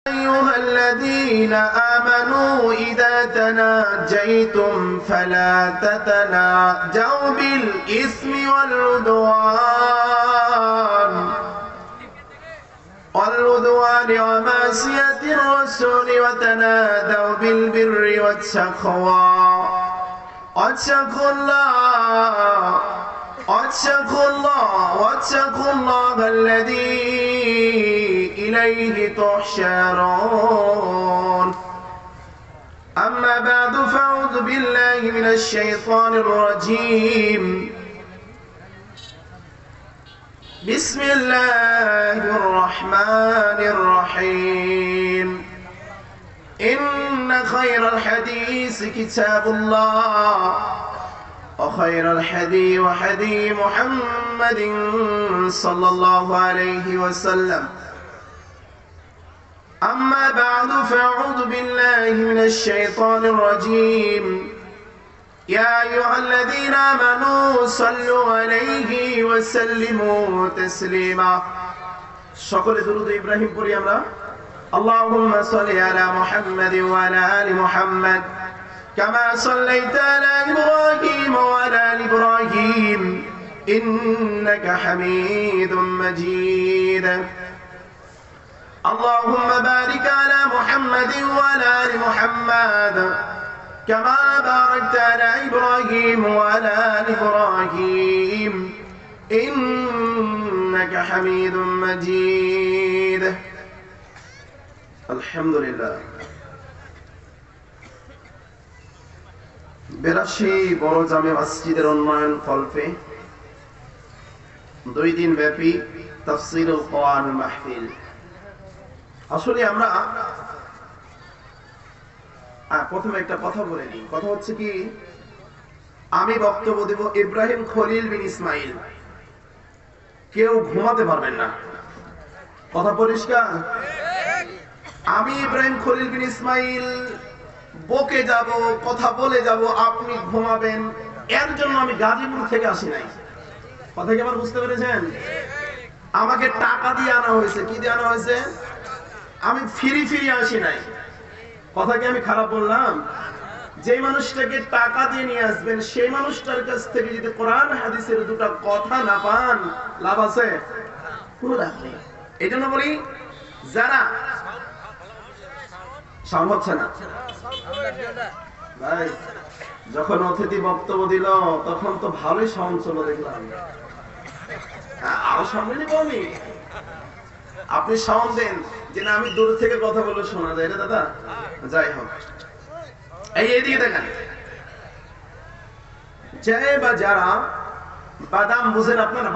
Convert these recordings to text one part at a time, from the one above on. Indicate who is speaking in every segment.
Speaker 1: أيها الذين آمنوا إذا تناجيتم فلا تتناجوا بالإثم والعدوان ومعصية الرسول وتنادوا بالبر والتقوى واتقوا الله الذي إليه تحشرون. أما بعد فأعوذ بالله من الشيطان الرجيم. بسم الله الرحمن الرحيم. إن خير الحديث كتاب الله وخير الحدي وحدي محمد صلى الله عليه وسلم. أما بعد فأعوذ بالله من الشيطان الرجيم. يا أيها الذين آمنوا صلوا عليه وسلموا تسليما. সকলে দুরূদ ইব্রাহিম পড়ি আমরা। اللهم صل على محمد وعلى آل محمد كما صليت على إبراهيم وعلى آل إبراهيم إنك حميد مجيد. اللهم بارك على محمد وعلى آل محمد كما باركت على إبراهيم وعلى آل إبراهيم إنك حميد مجيد. الحمد لله. বেরাশি বড় জামে মসজিদের উন্নয়ন কল্পে 2 দিন ব্যাপী তাফসীরুল কোরআন মাহফিল। আসলে আমরা প্রথমে একটা কথা বলে নিই। কথা হচ্ছে কি, আমি বক্তব্য দেব ইব্রাহিম খলিল বিন ইসমাইল। কেউ ঘুমাতে পারবেন না, কথা পরিষ্কার? আমি ইব্রাহিম খলিল বিন ইসমাইল বকে যাব, কথা বলে যাব, আপনি ঘুমাবেন। এর জন্য আমি গাজীপুর থেকে আসি নাই। কথা কি আবার বুঝতে পেরেছেন? আমাকে টাকা দিয়ে আনা হয়েছে। কি দিয়ে আনা হয়েছে? আমি ফিরি আসি নাই। কথা কি আমি খারাপ বললাম? যে মানুষটাকে টাকা দিয়ে নিয়ে আসবেন সেই মানুষটার কাছ থেকে যদি কোরআন হাদিসের দুটো কথা না পান, লাভ আছে? কোনো লাভ নেই। এই জন্য বলি, যারা সাউন্ড হচ্ছে না ভাই, যখন অতিথি বক্তব্য দিল তখন তো ভালোই সাউন্ড চলো দেখলাম। আরো সামনে নিব আমি। আপনি সাউন্ড দেন যে না আমি দূর থেকে কথা বলে শোনা যায়। এটা দাদা যাই হোক, এইদিকে দেখেন, যে বা যারা বাদাম বুঝেন আপনারা,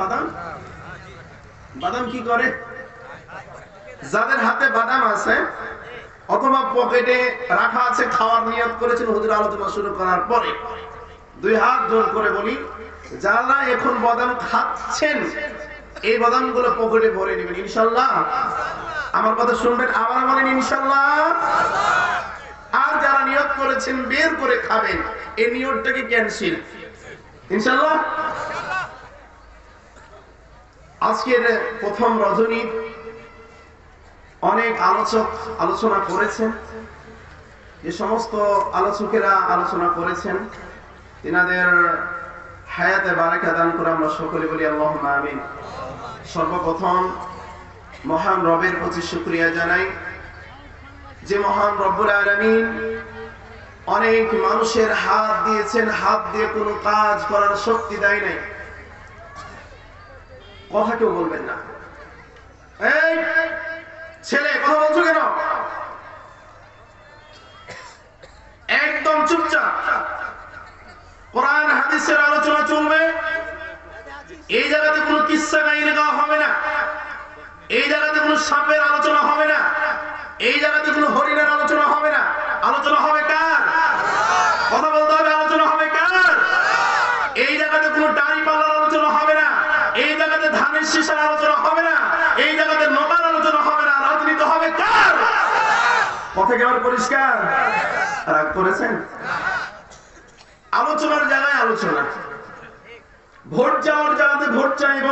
Speaker 1: বাদাম কি করে? যাদের হাতে বাদাম আছে অথবা পকেটে রাখা আছে, খাওয়ার নিয়ত করেছেন হুজুর আলোচনা শুরু করার পরে, 2 হাত জোর করে বলি, যারা এখন বাদাম খাচ্ছেন এই বাদামগুলো পকেটে ভরে নেবেন ইনশাআল্লাহ। আমার কথা শুনবেন, আবার বলেন ইনশাআল্লাহ। আর যারা নিয়ত করেছেন বের করে খাবেন, এই নিয়তটাকে ক্যান্সেল ইনশাআল্লাহ। আজকের প্রথম রজনী অনেক আলোচক আলোচনা করেছেন। যে সমস্ত আলোচকেরা আলোচনা করেছেন তিনাদের হায়াতে বারাকা দান করে আমরা সকলে বলি আল্লাহুম্মা আমিন। সর্বপ্রথম মহান রবের প্রতি শুকরিয়া জানাই, যে মহান রব্বুল আলামিন অনেক মানুষের হাত দিয়েছেন, হাত দিয়ে কোনো কাজ করার শক্তি দেয় নাই। কথা কেউ বলবেন না। এই ছেলে, কথা বলছো কেন? একদম চুপচাপ। কোরআন হাদিসের আলোচনা চলবে। এই জায়গাতে কোনো কিসসা কাহিনী গাওয়া হবে না। এই জায়গাতে কোনো সাপের আলোচনা হবে না। এই জায়গাতে কোনো হরিণের আলোচনা হবে না। আলোচনা হবে কার? কথা বলতে হবে, আলোচনা হবে কার? এই জায়গাতে কোনো দাড়ি পাল্লার আলোচনা হবে না। এই জায়গাতে ধানের শীষের আলোচনা হবে না। এই জায়গাতে নৌকার আলোচনা হবে না। রাজনীতি হবে কার? কথা কি আমার পরিষ্কার? রাগ করেছেন? আলোচনার জায়গায় আলোচনা, ভোট চাওয়ার জায়গাতে ভোট চাইব,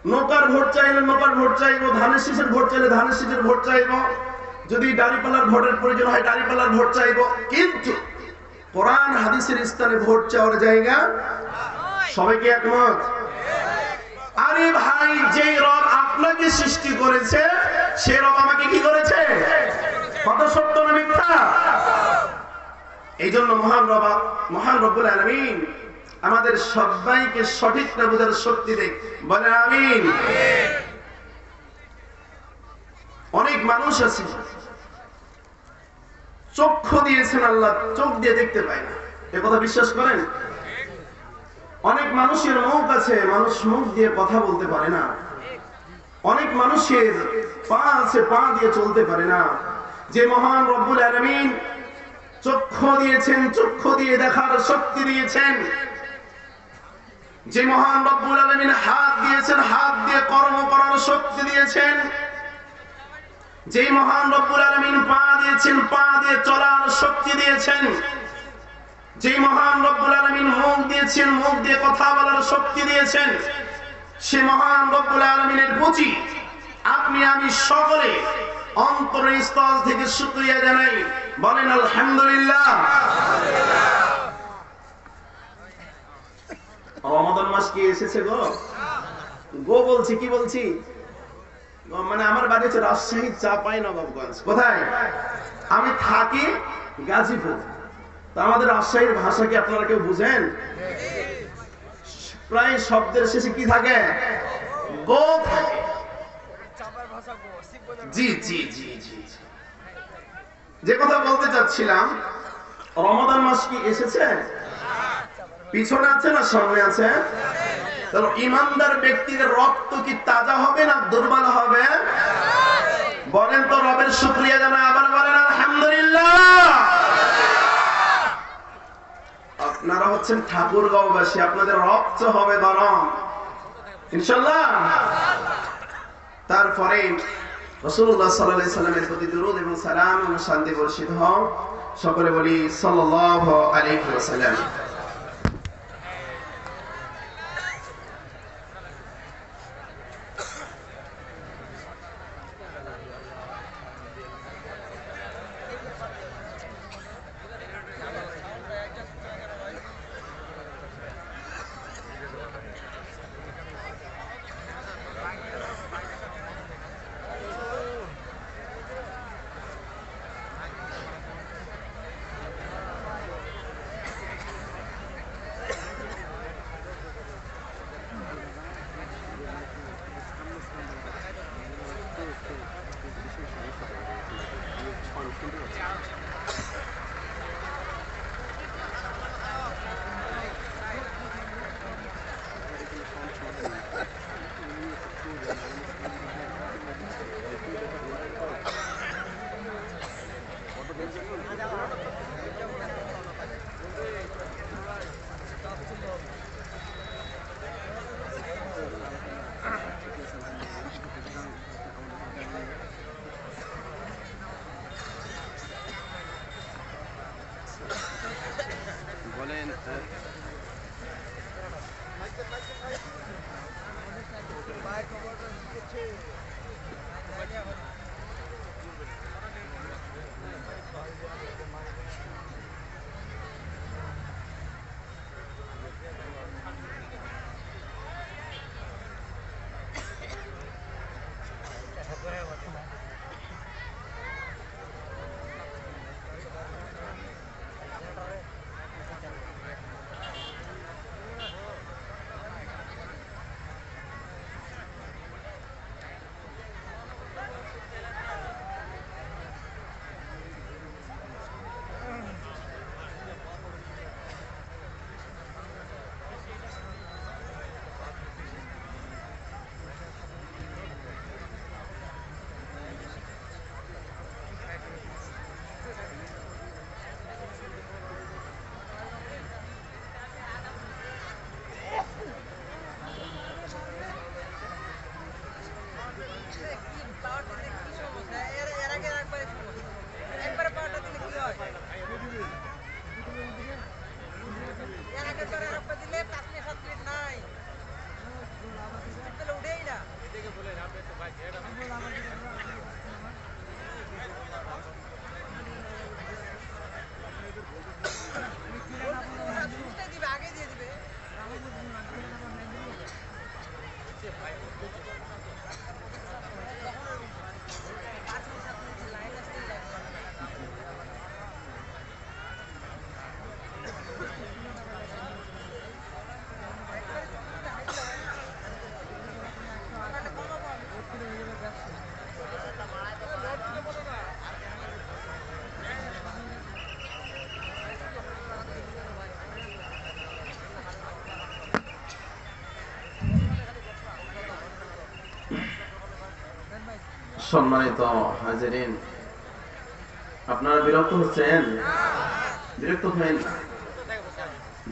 Speaker 1: নৌকার ভোট চাইলে নৌকার ভোট চাইবো, ধানের শীষের ভোট চাইলে ধানের শীষের ভোট চাইবো, যদি দাঁড়িপাল্লার ভোটের প্রয়োজন হয় দাঁড়িপাল্লার ভোট চাইবো। কিন্তু কোরআন হাদিসের স্থানে ভোট চাওয়ার জায়গা। সবাইকে একমত? আরে ভাই, যে রব আপনাকে সৃষ্টি করেছে সে রব আমাকে কি করেছে? কত সত্য না মিথ্যা? এই জন্য মহান রব্বুল আলামিন আমাদের সবাইকে সঠিকটা বোঝার শক্তি দেয়, বলেন আমিন। অনেক মানুষ আছে চক্ষু দিয়েছেন আল্লাহ, চোখ দিয়ে দেখতে পায় না, এ কথা বিশ্বাস করেন? অনেক মানুষের মুখ আছে, মানুষ মুখ দিয়ে কথা বলতে পারে না। অনেক মানুষের পা আছে, পা দিয়ে চলতে পারে না। যে মহান রব্বুল আলামিন চক্ষু দিয়েছেন, চক্ষু দিয়ে দেখার শক্তি দিয়েছেন, যে মহান রব্বুল আলামিন হাত দিয়েছেন, হাত দিয়ে কর্ম করার শক্তি দিয়েছেন, যে মহান রব্বুল আলামিন পা দিয়েছেন, পা দিয়ে চলার শক্তি দিয়েছেন, যে মহান রব্বুল আলামিন মুখ দিয়েছেন, মুখ দিয়ে কথা বলার শক্তি দিয়েছেন, সে মহান রব্বুল আলামিনের প্রতি আপনি আমি সকলে অন্তরের স্তর থেকে শুকরিয়া জানাই, বলেন আলহামদুলিল্লাহ। রমাদান মাস কি এসেছে গো? গো বলছি, কি বলছি? মানে আমার বাড়ি হচ্ছে রাজশাহী চাঁপাইনবাবগঞ্জ। কোথায়? আমি থাকি গাজীপুর। তো আমাদের রাজশাহীর ভাষা কি আপনারা কেউ বুঝেন? প্রায় শব্দের শেষে কি থাকে? গো থাকে। জি জি জি জি। যে কথা বলতে চাচ্ছিলাম, রমাদান মাস কি এসেছে? পিছনে আছে না সামনে আছে? তাহলে ইমানদার ব্যক্তির রক্ত কি তাজা হবে না দুর্বল হবে? বলেন তো, রবের শুকরিয়া জানাই, আবার বলেন আলহামদুলিল্লাহ। আপনারা হচ্ছেন ঠাকুরগাঁওবাসী, আপনাদের রক্ত হবে গরম ইনশাআল্লাহ। তারপরে রাসূলুল্লাহ সাল্লাল্লাহু আলাইহি সাল্লামের প্রতি দরুদ এবং সালাম ও শান্তি বর্ষিত হোক। সকলে বলি সাল্লাল্লাহু আলাইহি ওয়াসাল্লাম। সম্মানিত হাজিরিন, আপনারা বিরক্ত হচ্ছেন? বিরক্ত হবেন না।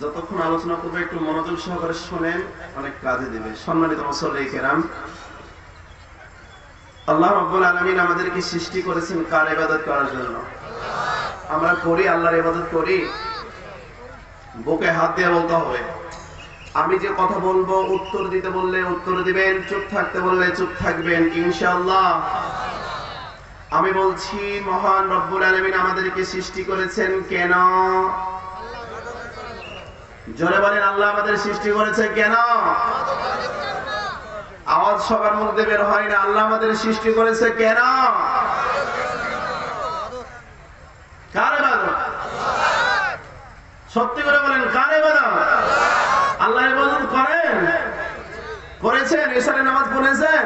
Speaker 1: যতক্ষণ আলোচনা করবে একটু মনোযোগ সহকারে শোনেন, অনেক কাজে দিবে। সম্মানিত মুসল্লি কেরাম, আল্লাহ রাব্বুল আলামিন আমাদেরকে সৃষ্টি করেছেন কার ইবাদত করার জন্য? আমরা করি, আল্লাহর ইবাদত করি। বুকে হাত দিয়ে বলতে হবে। আমি যে কথা বলবো উত্তর দিতে বললে উত্তর দিবেন, চুপ থাকতে বললে চুপ থাকবেন ইনশাআল্লাহ। আমি বলছি, মহান রব্বুল আলামিন আমাদেরকে সৃষ্টি করেছেন কেন? জোরে বলেন, আল্লাহ আমাদের সৃষ্টি করেছে কেন? আওয়াজ সবার মধ্যে বের হয় না। আল্লাহ আমাদের সৃষ্টি করেছে কেন? কার ইবাদত? সত্যি করে বলেন, কার ইবাদত? আল্লাহর ইবাদত করেন? করেছেন? ইশারে নামাজ পড়েছেন?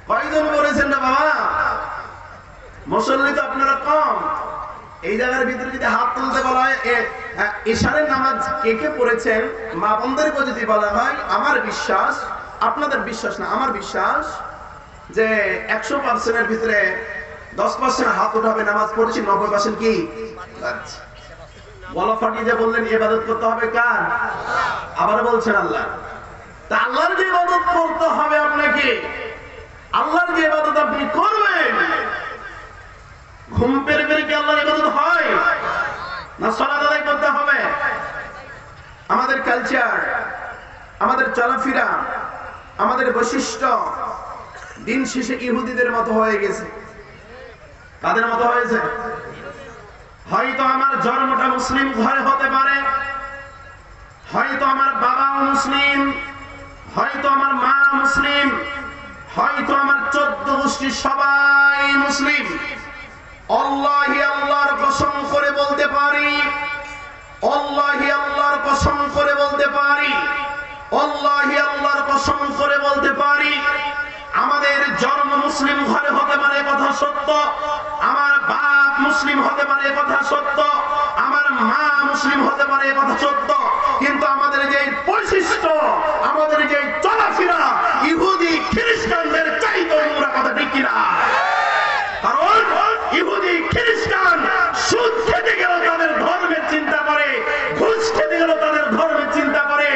Speaker 1: কয়জন পড়েছেন না বাবা? মুসল্লি তো আপনারা কম। এই জায়গার ভিতরে যদি হাত তুলতে বলা হয়, ইশারের নামাজ কে কে পড়েছেন, মা বোনদেরকে যদি বলা হয়, আমার বিশ্বাস, আপনাদের বিশ্বাস না, আমার বিশ্বাস যে 100% এর ভিতরে 10% হাত উঠাবে নামাজ পড়েছি, 90% কি গলা ফাটিয়ে যে বললেন ইবাদত করতে হবে কার? আবার বলছেন আল্লাহ। তা আল্লাহর যে ইবাদত করতে হবে আপনাকে, আল্লাহর যে ইবাদত আপনি করবেন, ঘুম পেরে পেরে কি আল্লাহর ইবাদত হয় না? সালাত আদায় করতে হবে। আমাদের কালচার, আমাদের চলাফেরা, আমাদের বৈশিষ্ট্য দিন শেষে ইহুদিদের মতো হয়ে গেছে। কাদের মতো হয়েছে? হয়তো আমার জন্মটা মুসলিম ঘরে হতে পারে, হয়তো আমার বাবাও মুসলিম, হয়তো আমার মা মুসলিম, হয়তো আমার 14 গোষ্ঠী সবাই মুসলিম। আল্লাহি আল্লাহর কসম করে বলতে পারি, আল্লাহি আল্লাহর কসম করে বলতে পারি, আল্লাহি আল্লাহর কসম করে বলতে পারি, আমাদের জন্ম মুসলিম ঘরে হতে পারে, কথা সত্য। আমার বাপ মুসলিম হতে পারে, কথা সত্য। আমার মা মুসলিম হতে পারে, কথা সত্য। কিন্তু আমাদের যে বৈশিষ্ট্য, আমাদের যে চলাফেরা ইহুদি খ্রিস্টানদের চাইতে নোংরা, কথা ঠিক কিনা? কারণ ইহুদি খ্রিস্টান সুদ খেতে গেলেও তাদের ধর্মের চিন্তা করে, ঘুষ খেতে গেলেও তাদের ধর্মের চিন্তা করে,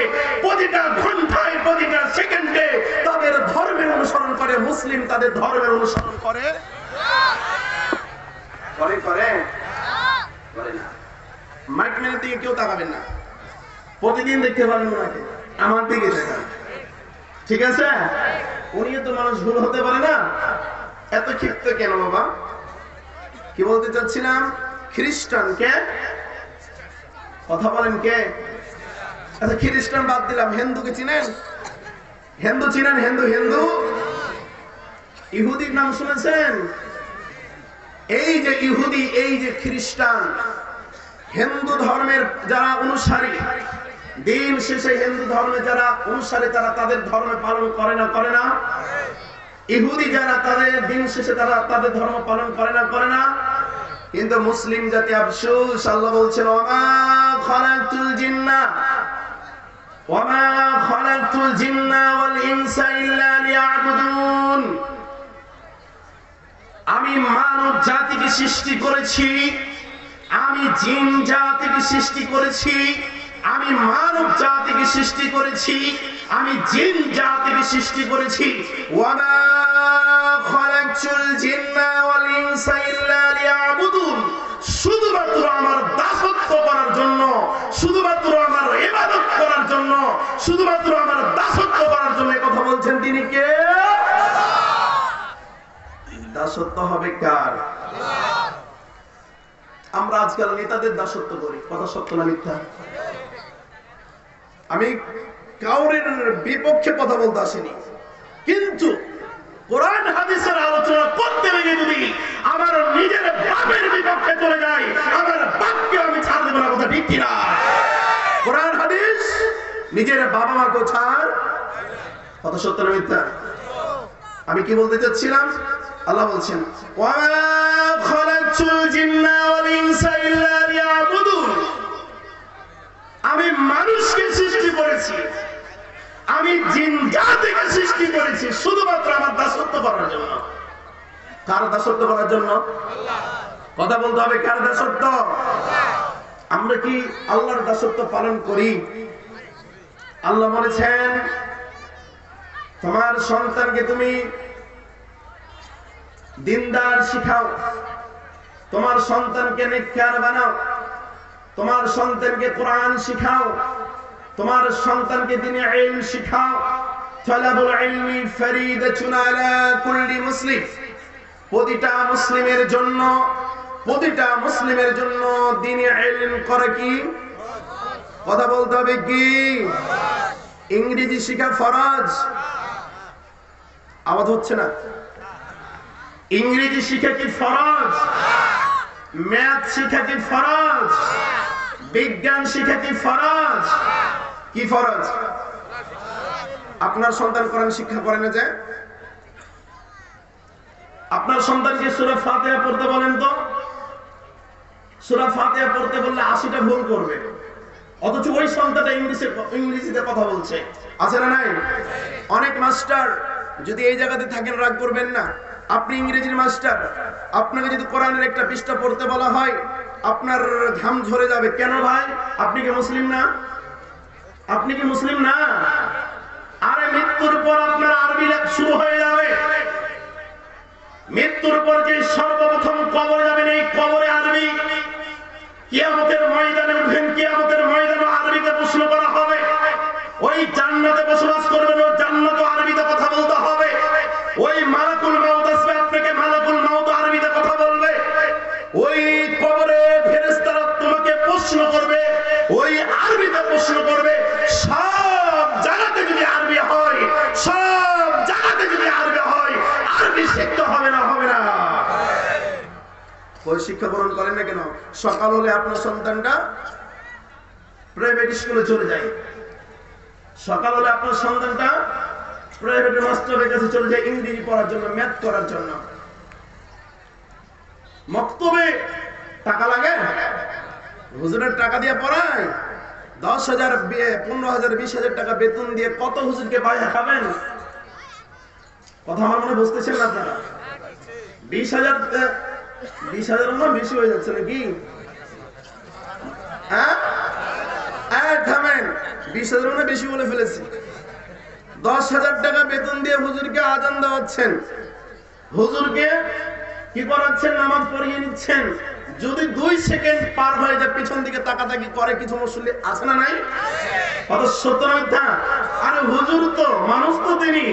Speaker 1: প্রতিটা ঘন্টায় প্রতিটা সেকেন্ডে তাদের ধর্মের অনুসরণ করে। মুসলিম তাদের ধর্মের অনুসরণ করে করে করে করে না। মাইক ম্যানের দিকে কেউ তাকাবেন না, প্রতিদিন দেখতে পারেন ওনাকে, আমার দিকে দেখান, ঠিক আছে? উনি তো মানুষ ভুল হতে পারে না। এত ক্ষিপ্ত কেন বাবা? কি বলতে চাচ্ছিলাম? খ্রিস্টান কে? কথা বলেন কে? আচ্ছা, খ্রিস্টান বাদ দিলাম, হিন্দুকে চিনেন? হিন্দু চিনেন? হিন্দু হিন্দু ইহুদির নাম শুনেছেন? এই যে ইহুদি, এই যে খ্রিস্টান, হিন্দু ধর্মের যারা অনুসারী, দিন শেষে হিন্দু ধর্মে যারা অনুসারী, তারা তাদের ধর্ম পালন করে না? করে না? ইহুদি যারা, তাদের দিন শেষে তারা তাদের ধর্ম পালন করে না? করে না? কিন্তু মুসলিম জাতি আফসোস, আল্লাহ বলছেন, ওয়ামা খালাকতুল জিন্না ওয়ামা খালাকতুল জিন্না ওয়াল ইনসা ইল্লা লিয়াবুদুন। আমি মানব জাতিকে সৃষ্টি করেছি, আমি জিন জাতিকে সৃষ্টি করেছি, আমি মানব জাতিকে সৃষ্টি করেছি, আমি জিন জাতিকে সৃষ্টি করেছি। ওয়ামা খালাকতুল জিন্না ওয়াল ইনসা ইল্লা লিয়াবুদুন। শুধুমাত্র আমার দাসত্ব করার জন্য, শুধুমাত্র আমার ইবাদত করার জন্য, শুধুমাত্র আমার দাসত্ব করার জন্য। কথা বলছেন তিনি কে? দাসত্ব হবে কার? আমরা আজকাল নেতাদের দাসত্ব করি, কথা সত্য না মিথ্যা? আমি কাউরের বিপক্ষে কথা বলতে আসিনি, কিন্তু কোরআন হাদিসের আলোচনা করতে গিয়ে যদি আমার নিজের বাপের বিপক্ষে চলে যাই, আমার বাপকে আমি ছাড় দেব না, কথা ঠিক কিনা? কোরআন হাদিস নিজের বাবা মাকে ছাড়, কথা সত্য না মিথ্যা? আমি কি বলতে চাচ্ছিলাম? আল্লাহ বলছেন, ওয়া খালাকতুল জিন্না ওয়াল ইনসা ইল্লা লিয়াবুদুন। আমি মানুষকে সৃষ্টি করেছি, আমি জিন জাতিকে সৃষ্টি করেছি শুধুমাত্র আমার দাসত্ব করার জন্য। কার দাসত্ব করার জন্য? কথা বলতে হবে, কার দাসত্ব? আমরা কি আল্লাহর দাসত্ব পালন করি? আল্লাহ বলেছেন তোমার সন্তানকে তুমি দিনদার শিখাও, তোমার সন্তানকে নেককার বানাও, তোমার সন্তানকে কোরআন শিখাও, তোমার সন্তানকে দ্বীনি ইলম শিখাও। তালাবুল ইলমি ফরিদাতুন আলা কুল্লি মুসলিম, প্রতিটা মুসলিমের জন্য, প্রতিটা মুসলিমের জন্য দ্বীনি ইলম করা কি? কথা বলতে হবে কি? ইংরেজি শিখা ফরজ। আওয়াজ হচ্ছে না? ইংরেজি শিখা কি ফরজ? ম্যাথ শিখা কি ফরজ? বিজ্ঞান শিখা কি ফরজ? কি ফরজ? আপনার সন্তান কোরআন শিক্ষা করে না? যে আপনার সন্তানকে সূরা ফাতিহা পড়তে বলেন তো, সূরা ফাতিহা পড়তে বললে 80টা ভুল করবে, অথচ ওই সন্তানটা ইংরেজিতে কথা বলছে। আছে না নাই? অনেক মাস্টার যদি এই জায়গাতে থাকেন রাগ করবেন না, আপনি ইংরেজির মাস্টার, আপনাকে যদি কোরআনের একটা পৃষ্ঠা পড়তে বলা হয় আপনার ঘাম ঝরে যাবে। কেন ভাই? আপনি কি মুসলিম না? আপনি কি মুসলিম না? আরে মৃত্যুর পর আপনার আরবি লেখা শুরু হয়ে যাবে। মৃত্যুর পর যে সর্বপ্রথম কবরে যাবেন, এই কবরে আরবি। কিয়ামতের ময়দানে উঠবেন, কিয়ামতের ময়দানে আরবিতে প্রশ্ন করা হবে। ওই জান্নাতে বসবাস করবেন, ওই জান্নাতে আরবিতে কথা বলতে হবে। ওই মালাকুল মাউত আসবে, আপনাকে মালাকুল মাউত আরবিতে কথা বলবে। ওই কবরে ফেরেশতারা তোমাকে প্রশ্ন করবে, ওই আরবিতে প্রশ্ন করবে। সব জায়গাতে যদি আরবি হয়, সব জায়গাতে যদি আরবি হয়, আরবি শিখতে হবে না? হবে না? ওই শিক্ষা গ্রহণ করেন না কেন? সকাল হলে আপনার সন্তানটা প্রাইভেট স্কুলে চলে যায়, সকাল হলে আপনার সন্তানটা প্রাইভেট মাস্টারের কাছে চলে যায় ইংরেজি পড়ার জন্য, ম্যাথ করার জন্য। মক্তবে টাকা লাগে, হুজুরের টাকা দিয়ে পড়ায়। 10,000, 15,000, 20,000 টাকা বেতন দিয়ে কত হুজুরকে বাইরে খাবেন? কথা আমার মনে বুঝতেছেন না আপনারা? 20,000 না বেশি হয়ে যাচ্ছে নাকি? হ্যাঁ, থামেন, 20,000 না বেশি বলে ফেলেছি। 10,000 টাকা বেতন দিয়ে হুজুরকে আজান দেওয়াচ্ছেন, হুজুরকে কি করাচ্ছেন? নামাজ পড়িয়ে নিচ্ছেন। যদি 2 সেকেন্ড পার হয়ে যায় পিছন দিকে তাকাতাকি করে কিছু মুসল্লি আছে না নাই? কত সত্য মিথ্যা? আরে হুজুর তো মানুষ, তো তিনি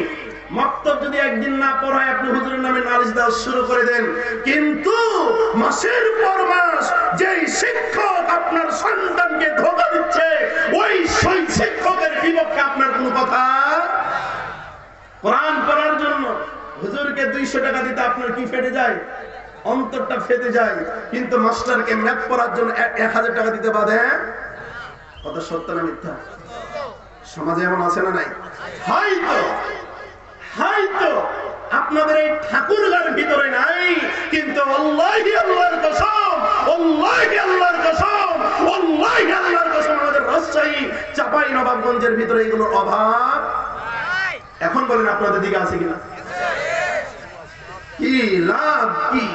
Speaker 1: মক্তব যদি একদিন না পড়ায় আপনি হুজুরের নামে নালিশ দেওয়া শুরু করে দেন। কিন্তু মাসের পর মাস যেই শিক্ষক আপনার সন্তানকে ধোঁকা দিচ্ছে, ওই শিক্ষকের বিপক্ষে আপনার কোনো কথা। কোরআন পড়ার জন্য হুজুরকে 200 টাকা দিতে আপনার কি ফেটে যায়? অন্তরটা ফেটে যায়। কিন্তু মাস্টারকে ম্যাথ পড়ার জন্য 1000 টাকা দিতে বাধে? কত সত্য না মিথ্যা? সমাজে এমন আছে না নাই? হয়তো আপনাদের এই ঠাকুরগার ভিতরে নাই, কিন্তু আল্লাহি আল্লাহর কসম, আল্লাহি আল্লাহর কসম, আল্লাহি আল্লাহর কসম, আমাদের রাজশাহী চাঁপাইনবাবগঞ্জের ভিতরে এগুলোর অভাব। এখন বলেন আপনাদের দিকে আছে কিনা? কি লাভ কি?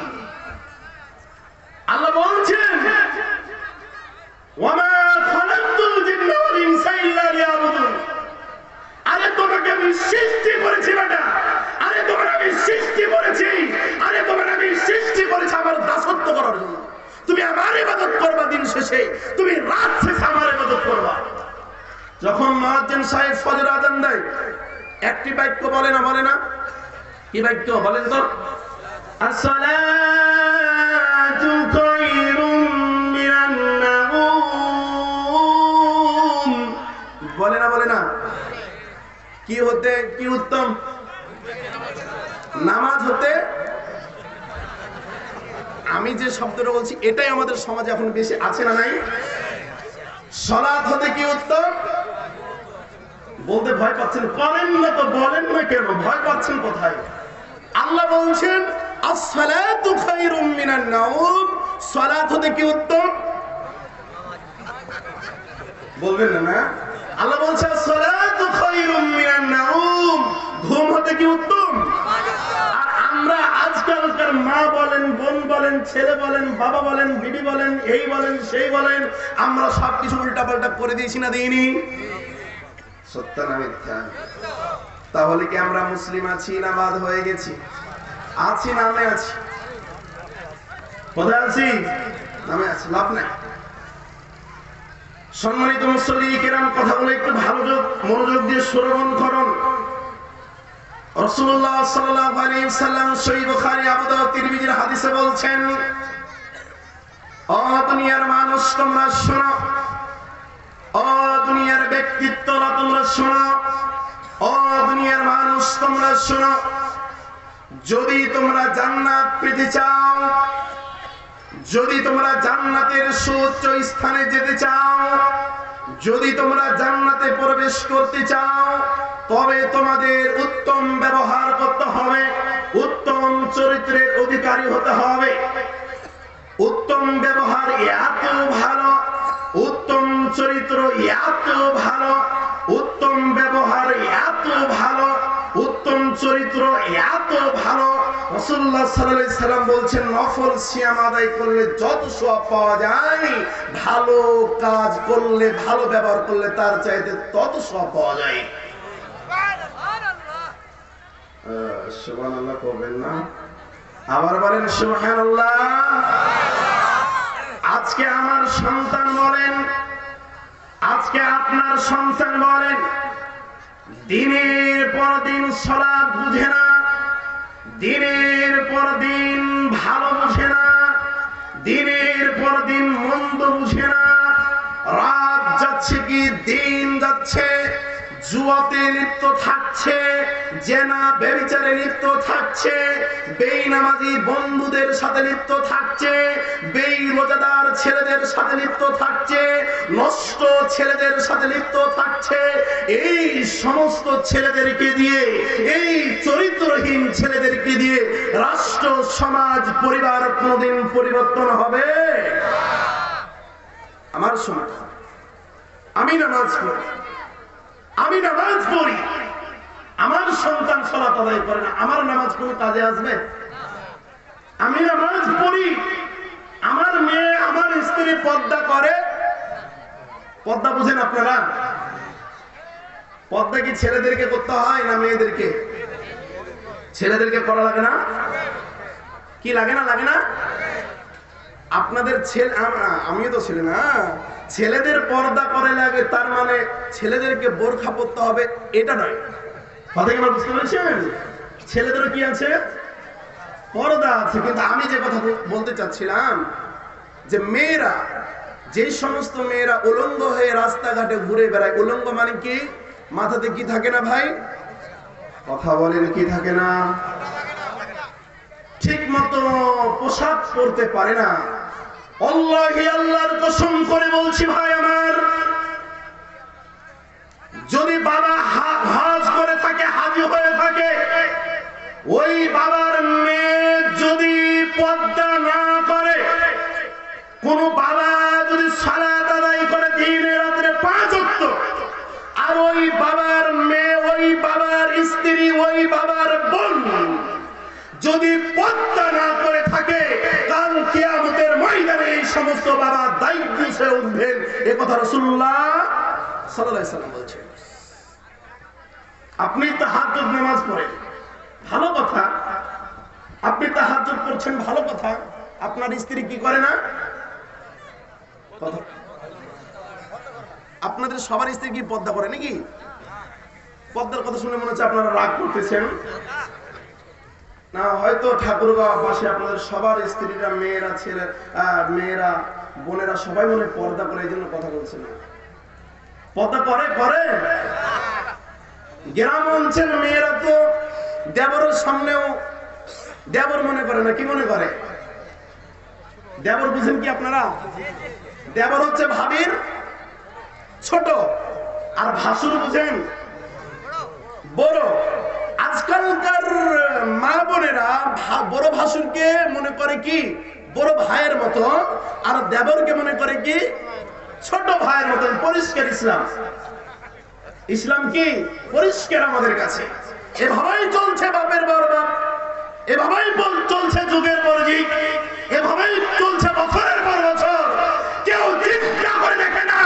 Speaker 1: আল্লাহ বলছেন ওয়ামা খালাকতুল জিন্না ওয়াল ইনসা ইল্লা লিয়াবুদুন। আরে তোমাকে আমি সৃষ্টি করেছি বেটা, আরে তোমাকে আমি সৃষ্টি করেছি, আরে তোমাকে আমি সৃষ্টি করেছি আমার দাসত্ব করার জন্য। তুমি আমার ইবাদত করবা, দিন শেষে তুমি রাত শেষে আমার ইবাদত করবা। যখন মুয়াজ্জিন সাহেব ফজর আযান দেয়, একটি বাক্য বলে না? বলে না? কি বাক্য বলেন তো? আসসালাতু খায়রুম মিনান নাওম। বলে না? বলে না? কি হতে কি উত্তম? নামাজ হতে। আমি যে শব্দটা বলছি এটাই আমাদের সমাজে এখন বেশি আছে না নাই? সালাত হতে কি উত্তম? বলতে ভয় পাচ্ছেন? পারেন না তো বলেন না কেন? ভয় পাচ্ছেন কোথায়? আল্লাহ বলছেন আসসালাতু খায়রুম মিনান নাওম। সালাত হতে কি উত্তম? বলবেন না? আল্লাহ বলছেন আসসালাতু খায়রুম মিনান নাউম, ঘুম হতে কি উত্তম? আর আমরা আজকালকার মা বলেন, বোন বলেন, ছেলে বলেন, বাবা বলেন, বিবি বলেন, এই বলেন, সেই বলেন, আমরা সবকিছু উল্টাপাল্টা করে দিয়েছি না দিইনি? সত্য না মিথ্যা? তাহলে কি আমরা মুসলিম আছি না বাদ হয়ে গেছি? আছি, নামে আছি। কোথায় আছি? নামে আছি, লাভ নাই। সম্মানিত মুসল্লি কিরাম, কথাগুলো একটু ভালো মনোযোগ দিয়ে শ্রবণ করুন। রাসূলুল্লাহ সাল্লাল্লাহু আলাইহি ওয়াসাল্লাম সহিহ বুখারী, আবু দাউদ, তিরমিজির হাদিসে বলছেন, ও দুনিয়ার মানুষ তোমরা শোনো, ও দুনিয়ার ব্যক্তিত্বরা তোমরা শোনো, ও দুনিয়ার মানুষ তোমরা শোনো, যদি তোমরা জান্নাত পেতে চাও, যদি তোমরা জান্নাতের সুউচ্চ স্থানে যেতে চাও, যদি তোমরা জান্নাতে প্রবেশ করতে চাও, তবে তোমাদের উত্তম ব্যবহার করতে হবে, উত্তম চরিত্রের অধিকারী হতে হবে। উত্তম ব্যবহার এত ভালো, উত্তম চরিত্র এত ভালো, উত্তম ব্যবহার এত ভালো, উত্তম চরিত্র এত ভালো, রাসূলুল্লাহ সাল্লাল্লাহু আলাইহি সাল্লাম বলছেন, নফল সিয়াম আদায় করলে যত সওয়াব পাওয়া যায়, ভালো কাজ করলে, ভালো ব্যবহার করলে তার চাইতে তত সওয়াব পাওয়া যায়। সুবহানাল্লাহ করবেন না? আবার বলেন সুবহানাল্লাহ। আজকে আমার সন্তান বলেন, আজকে আপনার সন্তান বলেন, দিনের পর দিন সালাত বুঝে না, দিনের পর দিন ভালো বুঝে না, দিনের পর দিন মন্দ বুঝে না, রাত যাচ্ছে কি দিন যাচ্ছে, জুয়াতে লিপ্ত থাকছে, জেনা ব্যভিচারে লিপ্ত থাকছে, বেনামাজি বন্ধুদের সাথে লিপ্ত থাকছে, বেরোজাদার ছেলেদের সাথে লিপ্ত থাকছে, নষ্ট ছেলেদের সাথে লিপ্ত থাকছে। এই সমস্ত ছেলেদেরকে দিয়ে, এই চরিত্রহীন ছেলেদেরকে দিয়ে রাষ্ট্র, সমাজ, পরিবার কোনদিন পরিবর্তন হবে? আমার সমাজ, আমি নামাজ পড়ি, আমি নামাজ পড়ি, আমার সন্তান সালাত আদায় করে না, আমার নামাজ কোনো কাজে আসবে? আমি নামাজ পড়ি, আমার মেয়ে, আমার স্ত্রী পর্দা করে, পর্দা বুঝেন আপনারা? পর্দা কি ছেলেদেরকে করতে হয় না মেয়েদেরকে? ছেলেদেরকে করা লাগে না? কি লাগে না? লাগে না? আপনাদের ছেলে, আমিও তো ছেলে না, ছেলেদের পর্দা করে লাগে, তার মানে ছেলেদেরকে বোরখা পরতে হবে এটা নয়। কথা কি আমার বুঝতে পেরেছেন? ছেলেদেরও কি আছে? পর্দা আছে। কিন্তু আমি যে কথা বলতে চাচ্ছিলাম, যে মেয়েরা, যে সমস্ত মেয়েরা উলঙ্গ হয়ে রাস্তাঘাটে ঘুরে বেড়ায়, উলঙ্গ মানে কি? মাথাতে কি থাকে না ভাই? কথা বলেন, কি থাকে না? ঠিক মতো পোশাক পরতে পারে না। আল্লাহি, আল্লাহর কসম করে বলছি ভাই আমার, যদি বাবা হজ করে থাকে, হাজি হয়ে থাকে, ওই বাবার মেয়ে যদি পর্দা না করে, কোন বাবা যদি সালাত আদায় করে দিনে রাত্রে 5 ওয়াক্ত, আর ওই বাবার মেয়ে, ওই বাবার স্ত্রী, ওই বাবার বোন যদি পর্দা না করে থাকে, কাল কিয়ামতের ময়দানে এই সমস্ত বাবা দায়িত্ব সে উঠবেন। এ কথা রাসূলুল্লাহ সাল্লাল্লাহু আলাইহি ওয়াসাল্লাম বলেছেন। আপনি তাহাজ্জুদ নামাজ পড়েন, ভালো কথা, আপনি তাহাজ্জুদ পড়ছেন, ভালো কথা, আপনার স্ত্রী কি করে না? আপনাদের সবার স্ত্রী কি পর্দা করে নাকি? পর্দার কথা শুনে মনে হচ্ছে আপনারা রাগ করতেছেন না, হয়তো ঠাকুরগাঁও পাশে আপনাদের সবার স্ত্রীরা, মেয়েরা, ছেলে, মেয়েরা, বোনেরা সবাই মনে পর্দা করে, এই জন্য কথা বলছেন। পর্দা করে করে গ্রাম অঞ্চলের মেয়েরা তো দেবরের সামনেও দেবর মনে করে না, কি মনে করে? দেবর বুঝেন কি আপনারা? দেবর হচ্ছে ভাবির ছোট, আর ভাসুর বুঝেন বড়। আজকালকার মা বোনেরা বড় ভাসুরকে মনে করে কি বড় ভাইয়ের মতো, আর দেবরকে মনে করে কি ছোট ভাইয়ের মতো। পরিষ্কার ইসলাম, ইসলাম কি পরিষ্কার আমাদের কাছে। এভাবেই চলছে বাপের পর বাপ, এভাবেই চলছে যুগের পর যুগ, এভাবেই চলছে বছরের পর বছর। কেউ চিন্তা করে দেখে না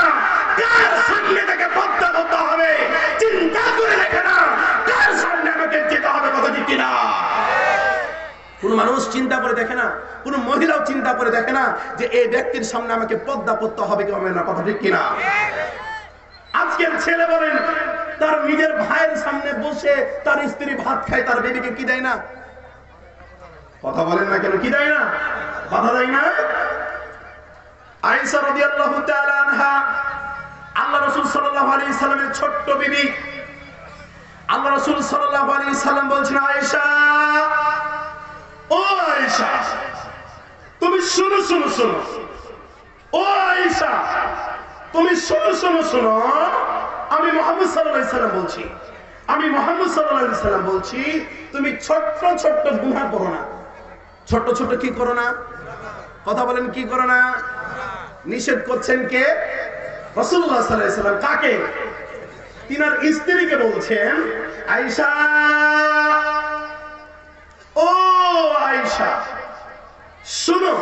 Speaker 1: কার সামনে থেকে পদ্মা করতে হবে, চিন্তা করে দেখে না কার সামনে আমাকে যেতে হবে, কথা ঠিক কিনা? কোন মানুষ চিন্তা করে দেখে না, কোন মহিলাও চিন্তা করে দেখে না যে এই ব্যক্তির সামনে আমাকে পদ্মা করতে হবে কি হবে না, কথা ঠিক কিনা? আজকের ছেলে বলেন তার নিজের ভাইয়ের সামনে বসে তার স্ত্রী ভাত খায়, তার বেবিকে কি দেয় না? কথা বলেন না কেন, কি দেয় না? বাধা দেয় না? আয়েশা রাদিয়াল্লাহু তাআলা আনহা, আল্লাহ রাসূল সাল্লাল্লাহু আলাইহি সাল্লামের ছোট্ট বিবি, আল্লাহ রাসূল সাল্লাল্লাহু আলাইহি সাল্লাম বলছেন, আয়েশা, ও আয়েশা তুমি শুনো শুনো শুনো, ও আয়েশা তুমি শুনো শুনো শুনো, আমি মুহাম্মদ সাল্লাল্লাহু আলাইহি সাল্লাম বলছি, আমি মুহাম্মদ সাল্লাল্লাহু আলাইহি সাল্লাম বলছি, তুমি ছোট্ট ছোট্ট গুনাহ করো না। ছোট্ট ছোট্ট কি করো না? কথা বলেন, কি করো না? নিষেধ করছেন কে? রাসূলুল্লাহ সাল্লাল্লাহু আলাইহি সাল্লাম। কাকে? তিনার স্ত্রীকে বলছেন, আয়েশা, ও আয়েশা শুনো,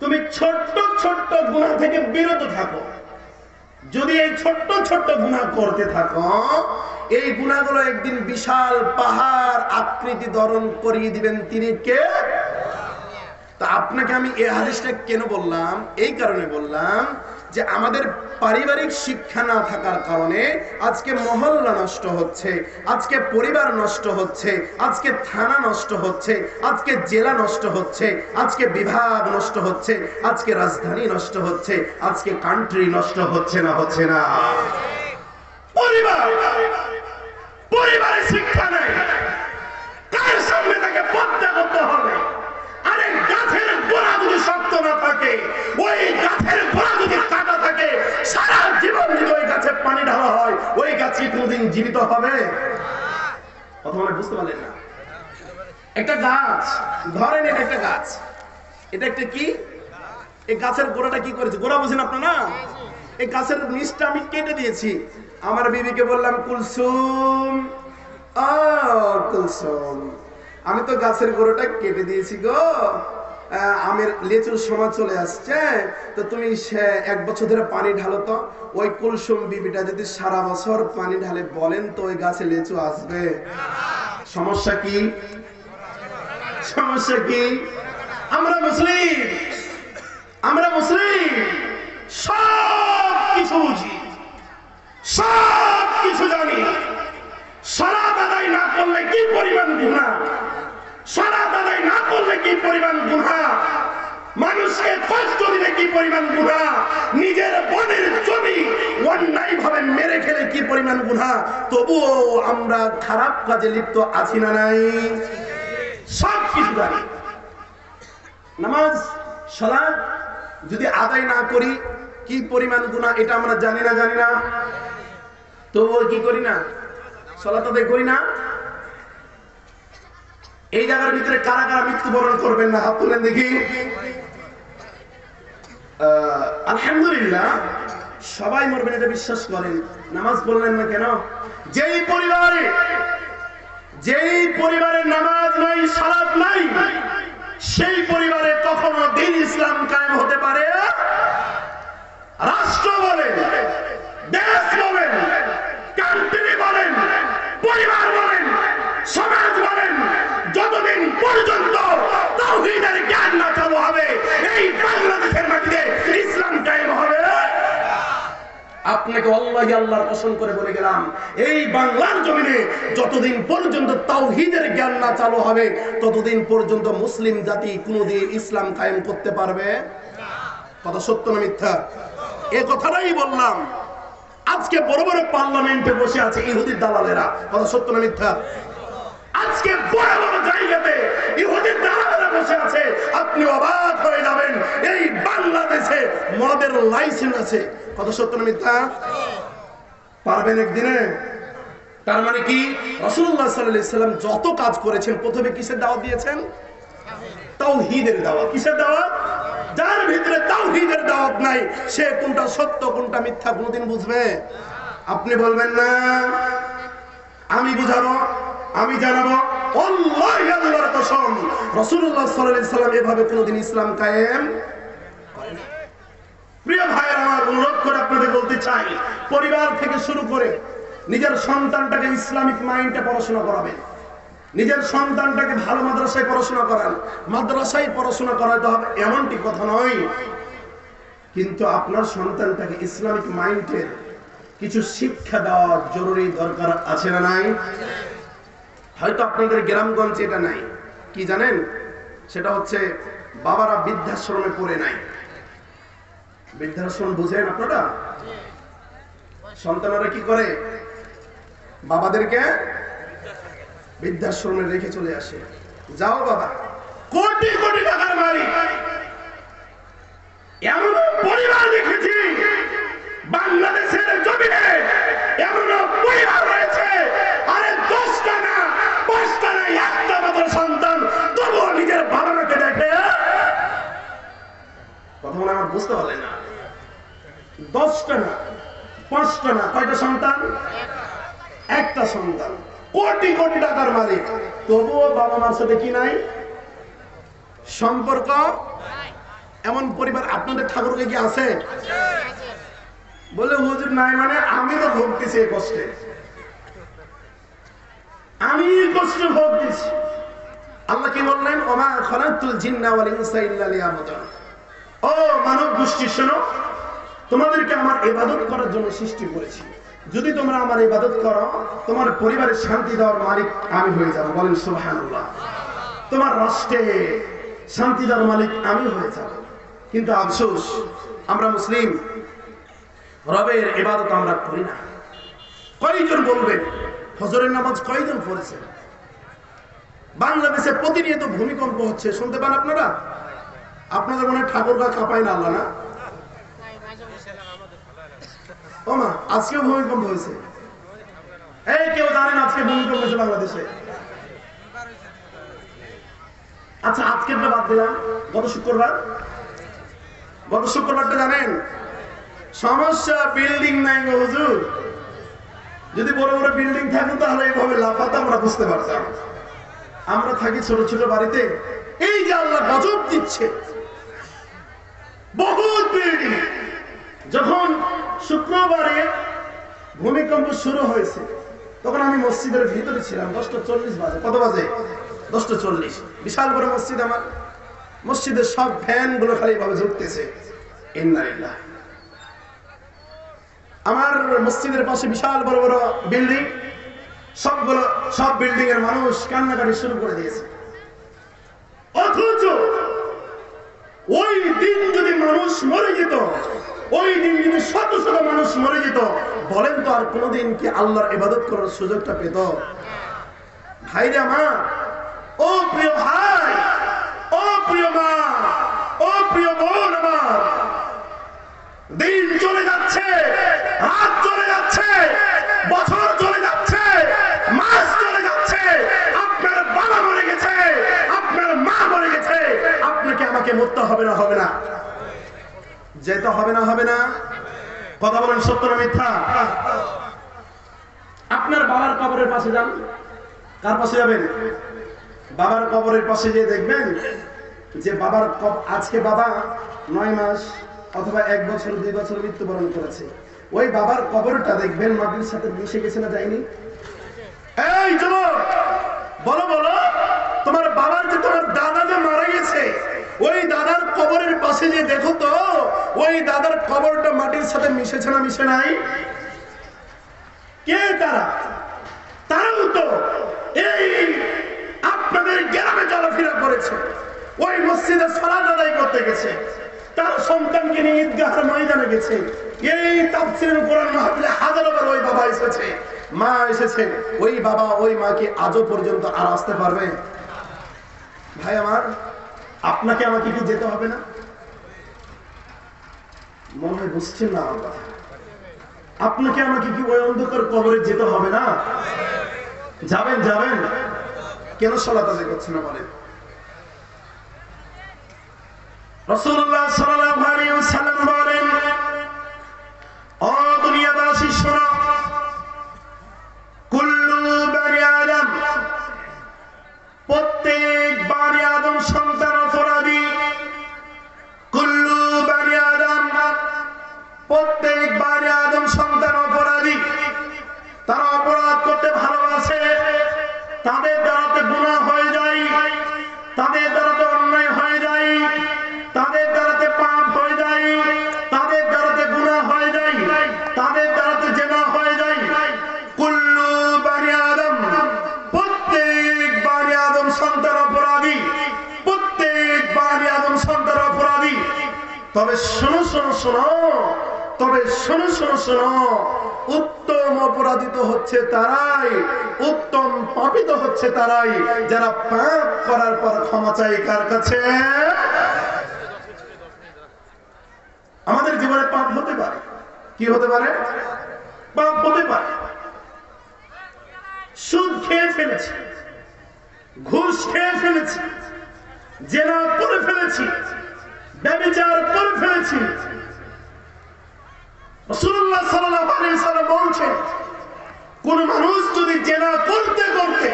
Speaker 1: তুমি ছোট্ট ছোট্ট গুনাহ থেকে বিরত থাকো। যদি এই ছোট্ট ছোট্ট গুনাহ করতে থাকো, এই গুনাহগুলো একদিন বিশাল পাহাড় আকৃতি ধারণ করিয়ে দিবেন তিনি কে? তা আপনাকে আমি এই হাদিসটা কেন বললাম? এই কারণে বললাম যে আমাদের পারিবারিক শিক্ষা না থাকার কারণে আজকে মহল্লা নষ্ট হচ্ছে, আজকে পরিবার নষ্ট হচ্ছে, আজকে থানা নষ্ট হচ্ছে, আজকে জেলা নষ্ট হচ্ছে, আজকে বিভাগ নষ্ট হচ্ছে, আজকে রাজধানী নষ্ট হচ্ছে, আজকে কান্ট্রি নষ্ট হচ্ছে না? হচ্ছে না? পরিবারে শিক্ষা নেই, কার সামনে তাকে পদ্মা করতে হবে। আরে গাছের গোড়া যদি শক্ত না থাকে, ওই গাছের গোড়া যদি কাটা থাকে, সারা জীবন যদি ওই গাছে পানি ঢালা হয়, ওই গাছ কি কোনদিন জীবিত হবে? কথা মানে বুঝতে পারলেন না? একটা গাছ ধরেন, এটা একটা গাছ, এটা একটা কি? এই গাছের গোড়াটা কি করেছে? গোড়া বুঝেন আপনারা? এই গাছের নিচটা আমি কেটে দিয়েছি। আমার বিবিকে বললাম, কুলসুম, ও কুলসুম, আমি তো গাছের গোড়াটা কেটে দিয়েছি গো, আমের লেচুর সময় চলে আসছে, তো তুমি 1 বছর ধরে পানি ঢালো তো। ওই কুলসুম বিবিটা যদি সারা বছর পানি ঢালে, বলেন তো ওই গাছে লেচু আসবে? সমস্যা কি? সমস্যা কি? আমরা মুসলিম, আমরা মুসলিম, সব কিছু বুঝি, সব কিছু জানি। সালাত আদায় না করলে কি পরিমাণ গুনাহ, সালাত আদায় না করলে কি পরিমাণ গুনাহ, মানুষকে কষ্ট দিলে কি পরিমাণ গুনাহ, নিজের বোনের জমি অন্যায় ভাবে মেরে খেলে কি পরিমাণ গুনাহ, তবুও আমরা খারাপ কাজে লিপ্ত আছি না নাই? সব কিছু জানি। নামাজ সালাত যদি আদায় না করি কি পরিমাণ গুনাহ, এটা আমরা জানি না? জানি না? তবুও কি করি না? সালাত আদায় করি না? এই জায়গার ভিতরে কারা কারা মৃত্যুবরণ করবেন না? হাত তুলেন দেখি। আলহামদুলিল্লাহ, সবাই মরবেন এটা বিশ্বাস করেন। নামাজ পড়লেন না কেন? যেই পরিবারে নামাজ নাই, সালাত নাই, সেই পরিবারে কখনো দ্বীন ইসলাম কায়েম হতে পারে? রাষ্ট্র বলেন, দেশ বলেন, কান্ট্রি বলেন, পরিবার বলেন, সমাজ বলেন, যতদিন পর্যন্ত তাওহীদের জ্ঞান না চালু হবে, এই বাংলাদেশের মাটিতে ইসলাম কায়েম হবে। আপনাকে আল্লাহর কসম করে বলে গেলাম, এই বাংলার জমিনে যতদিন পর্যন্ত তাওহীদের জ্ঞান না চালু হবে, ততদিন পর্যন্ত মুসলিম জাতি কোনদিন ইসলাম কায়েম করতে পারবে না। কথা সত্য না মিথ্যা? এই কথাটাই বললাম। আজকে বড় বড় পার্লামেন্টে বসে আছে ইহুদির দালালেরা, কথা সত্য না মিথ্যা? আজকে বড় বড় জায়গাতে ইহুদির দালালেরা বসে আছে, আপনি অবাক হয়ে যাবেন। এই বাংলাদেশে মদের লাইসেন্স আছে, কথা সত্য না মিথ্যা? পারবেন একদিনে? তার মানে কি, রাসূলুল্লাহ সাল্লাল্লাহু আলাইহি সাল্লাম যত কাজ করেছেন প্রথমে কিসের দাওয়াত দিয়েছেন? তাওহীদের দাওয়াত। কিসের দাওয়াত? যার ভিতরে তাওহীদের দাওয়াত নাই, সে কোনটা সত্য কোনটা মিথ্যা কোনদিন বুঝবে? আপনি বলবেন না আমি বুঝাবো, আমি জানাবো, আল্লাহই আল্লাহর কসম রাসূলুল্লাহ সাল্লাল্লাহু আলাইহি সাল্লাম এভাবে কোনোদিন ইসলাম কায়েম করেন। প্রিয় ভাইরা আমার, অনুরোধ করে আপনাদের বলতে চাই, পরিবার থেকে শুরু করে নিজের সন্তানটাকে ইসলামিক মাইন্ডে পড়াশোনা করাবেন, নিজের সন্তানটাকে ভালো মাদ্রাসায় পড়াশোনা করান। মাদ্রাসায় পড়াশোনা করাতে হবে এমনটি কথা নয়, কিন্তু আপনার সন্তানটাকে ইসলামিক মাইন্ডের কিছু শিক্ষা দেওয়া জরুরি দরকার আছে না নাই? হয়তো আপনাদের গ্রামগঞ্জে এটা নাই, কি জানেন? সেটা হচ্ছে বাবারা বৃদ্ধাশ্রমে পড়ে নাই। বৃদ্ধাশ্রম বুঝেন আপনারা? সন্তানরা কি করে? বাবাদেরকে বৃদ্ধাশ্রমে রেখে চলে আসে। যাও বাবা, কোটি কোটি টাকার মালিক। এমন পরিবার দেখেছি বাংলাদেশের জমিনে, এমন পরিবার রয়েছে, আরে 10টা না 5টা না 1টা মাত্র সন্তান, তবুও নিজের বাবা মাকে দেখে। কথা বলে আমার বুঝতে পারলেন না? 10টা না 5টা না, কয়টা সন্তান? একটা সন্তান, কোটি কোটি টাকার মালিক, তবুও বাবা মার সাথে কি নাই? সম্পর্ক। এমন পরিবার আপনাদের ঠাকুরকে কি আছে? বলে হুজুর নাই মানে আমি তো ভুগতেছি এই কষ্টে, আমি কষ্ট ভুগতেছি। আল্লাহ কি বললেন? ওমা খালাকতুল জিন্না ওয়াল ইনসা ইল্লা লিয়াবুদুন। ও মানব গোষ্ঠী শোনো, তোমাদেরকে আমার ইবাদত করার জন্য সৃষ্টি করেছি। যদি তোমরা আমার ইবাদত করো, তোমার পরিবারের শান্তি দেওয়ার মালিক আমি হয়ে যাব। বলেন সুবহানাল্লাহ। তোমার রাষ্ট্রে শান্তি দেওয়ার মালিক আমি হয়ে যাব। কিন্তু আফসোস, আমরা মুসলিম, রবের ইবাদত আমরা করি না। কয়জন বলবেন ফজরের নামাজ কয়জন পড়েছে? বাংলাদেশে প্রতিনিয়ত ভূমিকম্প হচ্ছে, শুনতে পান আপনারা? আপনাদের মনে ঠাকুরগা কাঁপায় না আল্লাহ না? ও মা, আজকেও ভূমিকম্প হয়েছে। এই কেউ জানেন আজকে ভূমিকম্প হয়েছে বাংলাদেশে? আচ্ছা, আজকের বাদ দিলাম, গত শুক্রবারটা জানেন? সমস্যা বিল্ডিং নাই গো হুজুর। যদি বড় বড় বিল্ডিং থাকতো তাহলে এইভাবে লাফাতে আমরা বুঝতে পারতাম। আমরা থাকি ছোট ছোট বাড়িতে। এই যে আল্লাহ গজব দিচ্ছে, বহুত বিল্ডিং। যখন শুক্রবারে ভূমিকম্প শুরু হয়েছে, তখন আমি মসজিদের ভিতরে ছিলাম। 10:40 বাজে। কত বাজে? 10:40। বিশাল বড় মসজিদ আমার। মসজিদের সব ফ্যান গুলো খালি ভাবে ঝুঁকতেছে। ইন্নালিল্লাহ। আমার মসজিদের পাশে বিশাল বড় বড় বিল্ডিং, সব বিল্ডিং এর মানুষ কান্নাকাটি শুরু করে দিয়েছে। অথচ ওই দিন যদি মানুষ মরে যেত, ওই দিন যদি শত শত মানুষ মরে যেত, বলেন তো আর কোনদিন কি আল্লাহর ইবাদত করার সুযোগটা পেত? ভাইরে আমার, ও প্রিয় ভাই, ও প্রিয় মা, ও প্রিয় বোন আমার, দিন চলে যাচ্ছে, রাত চলে যাচ্ছে, বছর চলে যাচ্ছে, মাস চলে যাচ্ছে, আপনার বাবা মরে গেছে, আপনার মা মরে গেছে, আপনাকে আমাকে মরতে হবে না? হবে না? যেতে হবে না? হবে না? কথা বলেন, সত্য না মিথ্যা? আপনার বাবার কবরের পাশে যান। কার পাশে যাবেন? বাবার কবরের পাশে গিয়ে দেখবেন যে বাবার আজকে বাবা 9 মাস অথবা 1 বছর 2 বছর মৃত্যুবরণ করেছে। ওই বাবার কবরটা দেখবেন মাটির সাথে মিশে গেছে না যায়নি? এই যুবক, বলো বলো, তোমার বাবার যে তোমার দাদা যে মারা গেছে, ওই দাদার কবরের পাশে যে দেখো তো, ওই দাদার কবরটা মাটির সাথে মিশেছে না মিশে নাই? কে তারা? তারাও তো এই আপনাদের গ্রামে চলাফেরা করেছে, ওই মসজিদে সালাত আদায় করতে গেছে, তার সন্তানকে নিয়ে ঈদগাহের ময়দানে গেছে, এই তাফসীরের কোরআন মাহফিলে হাজারবার ওই বাবা এসেছে, মা এসেছে। ওই বাবা ওই মাকে আজও পর্যন্ত আর আসতে পারবে? ভাই আমার, আপনাকে আমাকে কি যেতে হবে না? মনে হয় বুঝছেন না আমার কথা। আপনাকে আমাকে কি ওই অন্ধকার কবরে যেতে হবে না? যাবেন যাবেন। কেন সালাত আদায় করছেন না বলেন? রাসূলুল্লাহ সাল্লাল্লাহু আলাইহি ওয়াসাল্লাম বলেন, ও দুনিয়াবাসী শোনো, তবে শোনো শোনো শোনো, তবে শোনো শোনো শোনো, উত্তম অপরাধিত হচ্ছে তারাই, উত্তম পাপিত হচ্ছে তারাই যারা পাপ করার পর ক্ষমা চায় কার কাছে? আমাদের জীবনে পাপ হতে পারে, কি হতে পারে? পাপ হতে পারে। সুদ খেয়ে ফেলেছি, ঘুষ খেয়ে ফেলেছি, জেনা করে ফেলেছি, ব্যভিচার করে ফেলেছি। রাসূলুল্লাহ সাল্লাল্লাহু আলাইহি ওয়াসাল্লাম বলেছেন, কোন মানুষ যদি জেনা করতে করতে,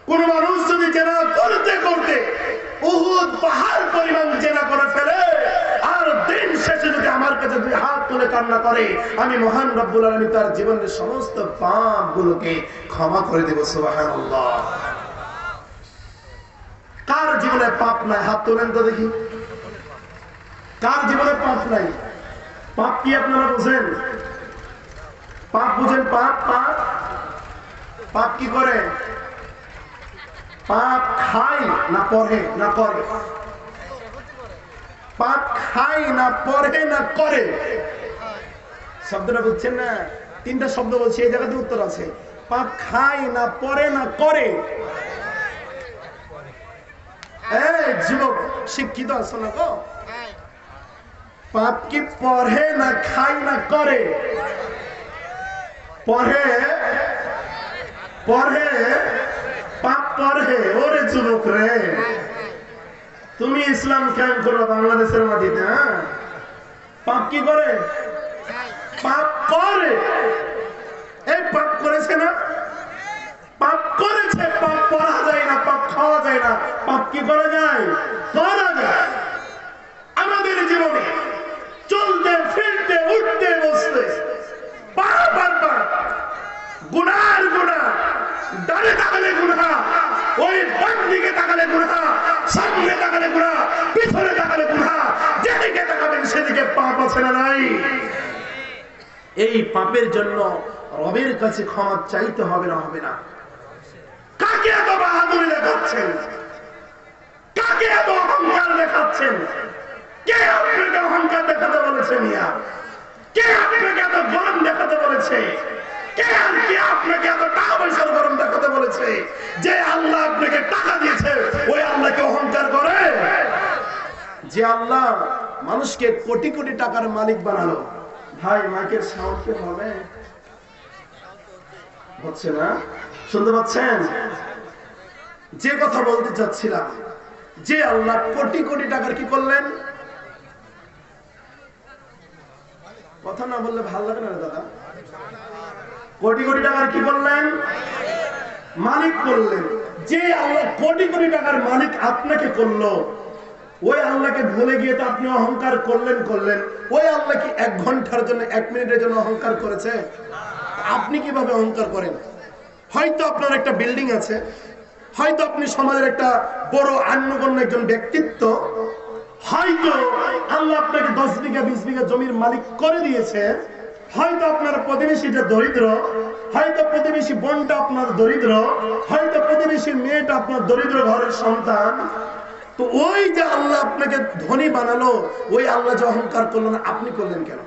Speaker 1: কোন মানুষ যদি জেনা করতে করতে উহুদ পাহাড় পরিমাণ জেনা করে ফেলে, আর দিন শেষে যদি আমার কাছে দুই হাত তুলে কান্না করে, আমি মহান রব্বুল আলামিন তার জীবনের সমস্ত পাপগুলোকে ক্ষমা করে দেব। সুবহানাল্লাহ। কার জীবনে পাপ নাই? হাত তোলেন তো দেখি। কার জীবনে পাপ নাই? পাপ কি আপনারা বুঝেন? পাপ বুঝেন? পাপ পাপ পাপ কি করে? পাপ খায় না পড়ে না করে? পাপ খায় না পড়ে না করে? শব্দটা বুঝছেন না? তিনটা শব্দ বলছি, এই জায়গাতে উত্তর আছে। পাপ খায় না পড়ে না করে? এই যুবক শিক্ষিত আছো না গো? পাপ কি পড়ে না খায় না করে? পড়ে, পড়ে, পাপ পড়ে। ওরে যুবক রে, তুমি ইসলাম কায়েম করো বাংলাদেশের মাটিতে। হ্যাঁ, পাপ কি করে? পাপ করে। এই পাপ করেছে না? পাপ করেছে। পাপ পড়া যায় না, পাপ খাওয়া যায় না। পাপ কি করা যায়? করা যায়। আমাদের জীবনে চলতে ফিরতে উঠতে বসতে পাপ আর পাপ, গুনার গুনাহ, ডানে তাকালে গুনাহ, ওই বাম দিকে তাকালে গুনাহ, সামনে তাকালে গুনাহ, পিছনে তাকালে গুনাহ, যেদিকে তাকাবেন সেদিকে পাপ আছে না নাই? এই পাপের জন্য রবের কাছে ক্ষমা চাইতে হবে না? হবে না? কাকে এত বাহাদুরি দেখাচ্ছেন? কাকে এত অহংকার দেখাচ্ছেন? কে আপনাকে অহংকার দেখাতে বলেছে? মিয়া, কে আপনাকে এত গরম দেখাতে বলেছে? কে আপনাকে এত টাকা পয়সার গরম দেখাতে বলেছে? যে আল্লাহ আপনাকে টাকা দিয়েছে, ওই আল্লাহকে অহংকার করে? যে আল্লাহ মানুষকে কোটি কোটি টাকার মালিক বানালো। ভাই মাইকের সাউন্ড কি হবে? হচ্ছে না? শুনতে পাচ্ছেন? যে কথা বলতে চাচ্ছিলাম, যে আল্লাহ কোটি কোটি টাকার কি করলেন? কথা না বললে ভালো লাগে না দাদা। কোটি কোটি টাকার কি করলেন? মালিক করলেন। যে আল্লাহ কোটি কোটি টাকার মালিক আপনাকে করলো, ওই আল্লাহকে ভুলে গিয়ে তো আপনি অহংকার করলেন। ওই আল্লাহ কি 1 ঘন্টার জন্য 1 মিনিটের জন্য অহংকার করেছে? আপনি কিভাবে অহংকার করেন? হয়তো আপনার একটা বিল্ডিং আছে, হয়তো আপনি সমাজের একটা বড় আন্নগণ্য একজন ব্যক্তিত্ব, হয়তো আল্লাহ আপনাকে 10 বিঘা 20 বিঘা জমির মালিক করে দিয়েছে, হয়তো আপনার প্রতিবেশীটা দরিদ্র, হয়তো প্রতিবেশী বোনটা আপনার দরিদ্র, হয়তো প্রতিবেশীর মেয়েটা আপনার দরিদ্র ঘরের সন্তান। তো ওই যে আল্লাহ আপনাকে ধনী বানালো, ওই আল্লাহ যে অহংকার করলেন, আপনি করলেন কেন?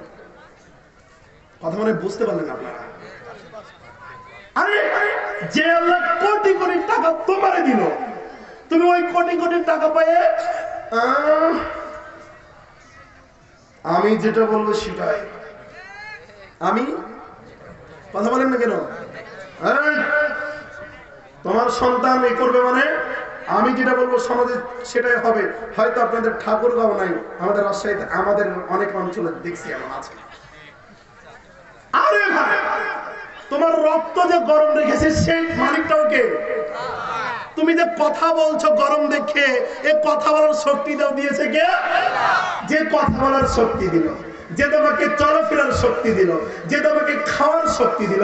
Speaker 1: কথা মানে বুঝতে পারলেন আপনারা? আরে যে আল্লাহ কোটি কোটি টাকা তোমারে দিল, তুমি ওই কোটি কোটি টাকা পেয়ে আমি যেটা বলবো সেটাই। আমি কথা বলেন না কেন? তোমার সন্তান এই করবে মানে আমি যেটা বলবো সমাজে সেটাই হবে। হয়তো আপনাদের ঠাকুরগাঁও নাই, আমাদের রাজশাহীতে, আমাদের অনেক অঞ্চলে দেখছি এমন আছে। আরে ভাই, তোমার রক্ত যে গরম রেখেছে সেই মালিকটাও কে? তুমি যে কথা বলছো গরম দেখে, এই কথা বলার শক্তি দাও দিয়েছে কে? যে কথা বলার শক্তি দিল, যে তোমাকে চলাফেরার শক্তি দিল, যে তোমাকে খাওয়ার শক্তি দিল,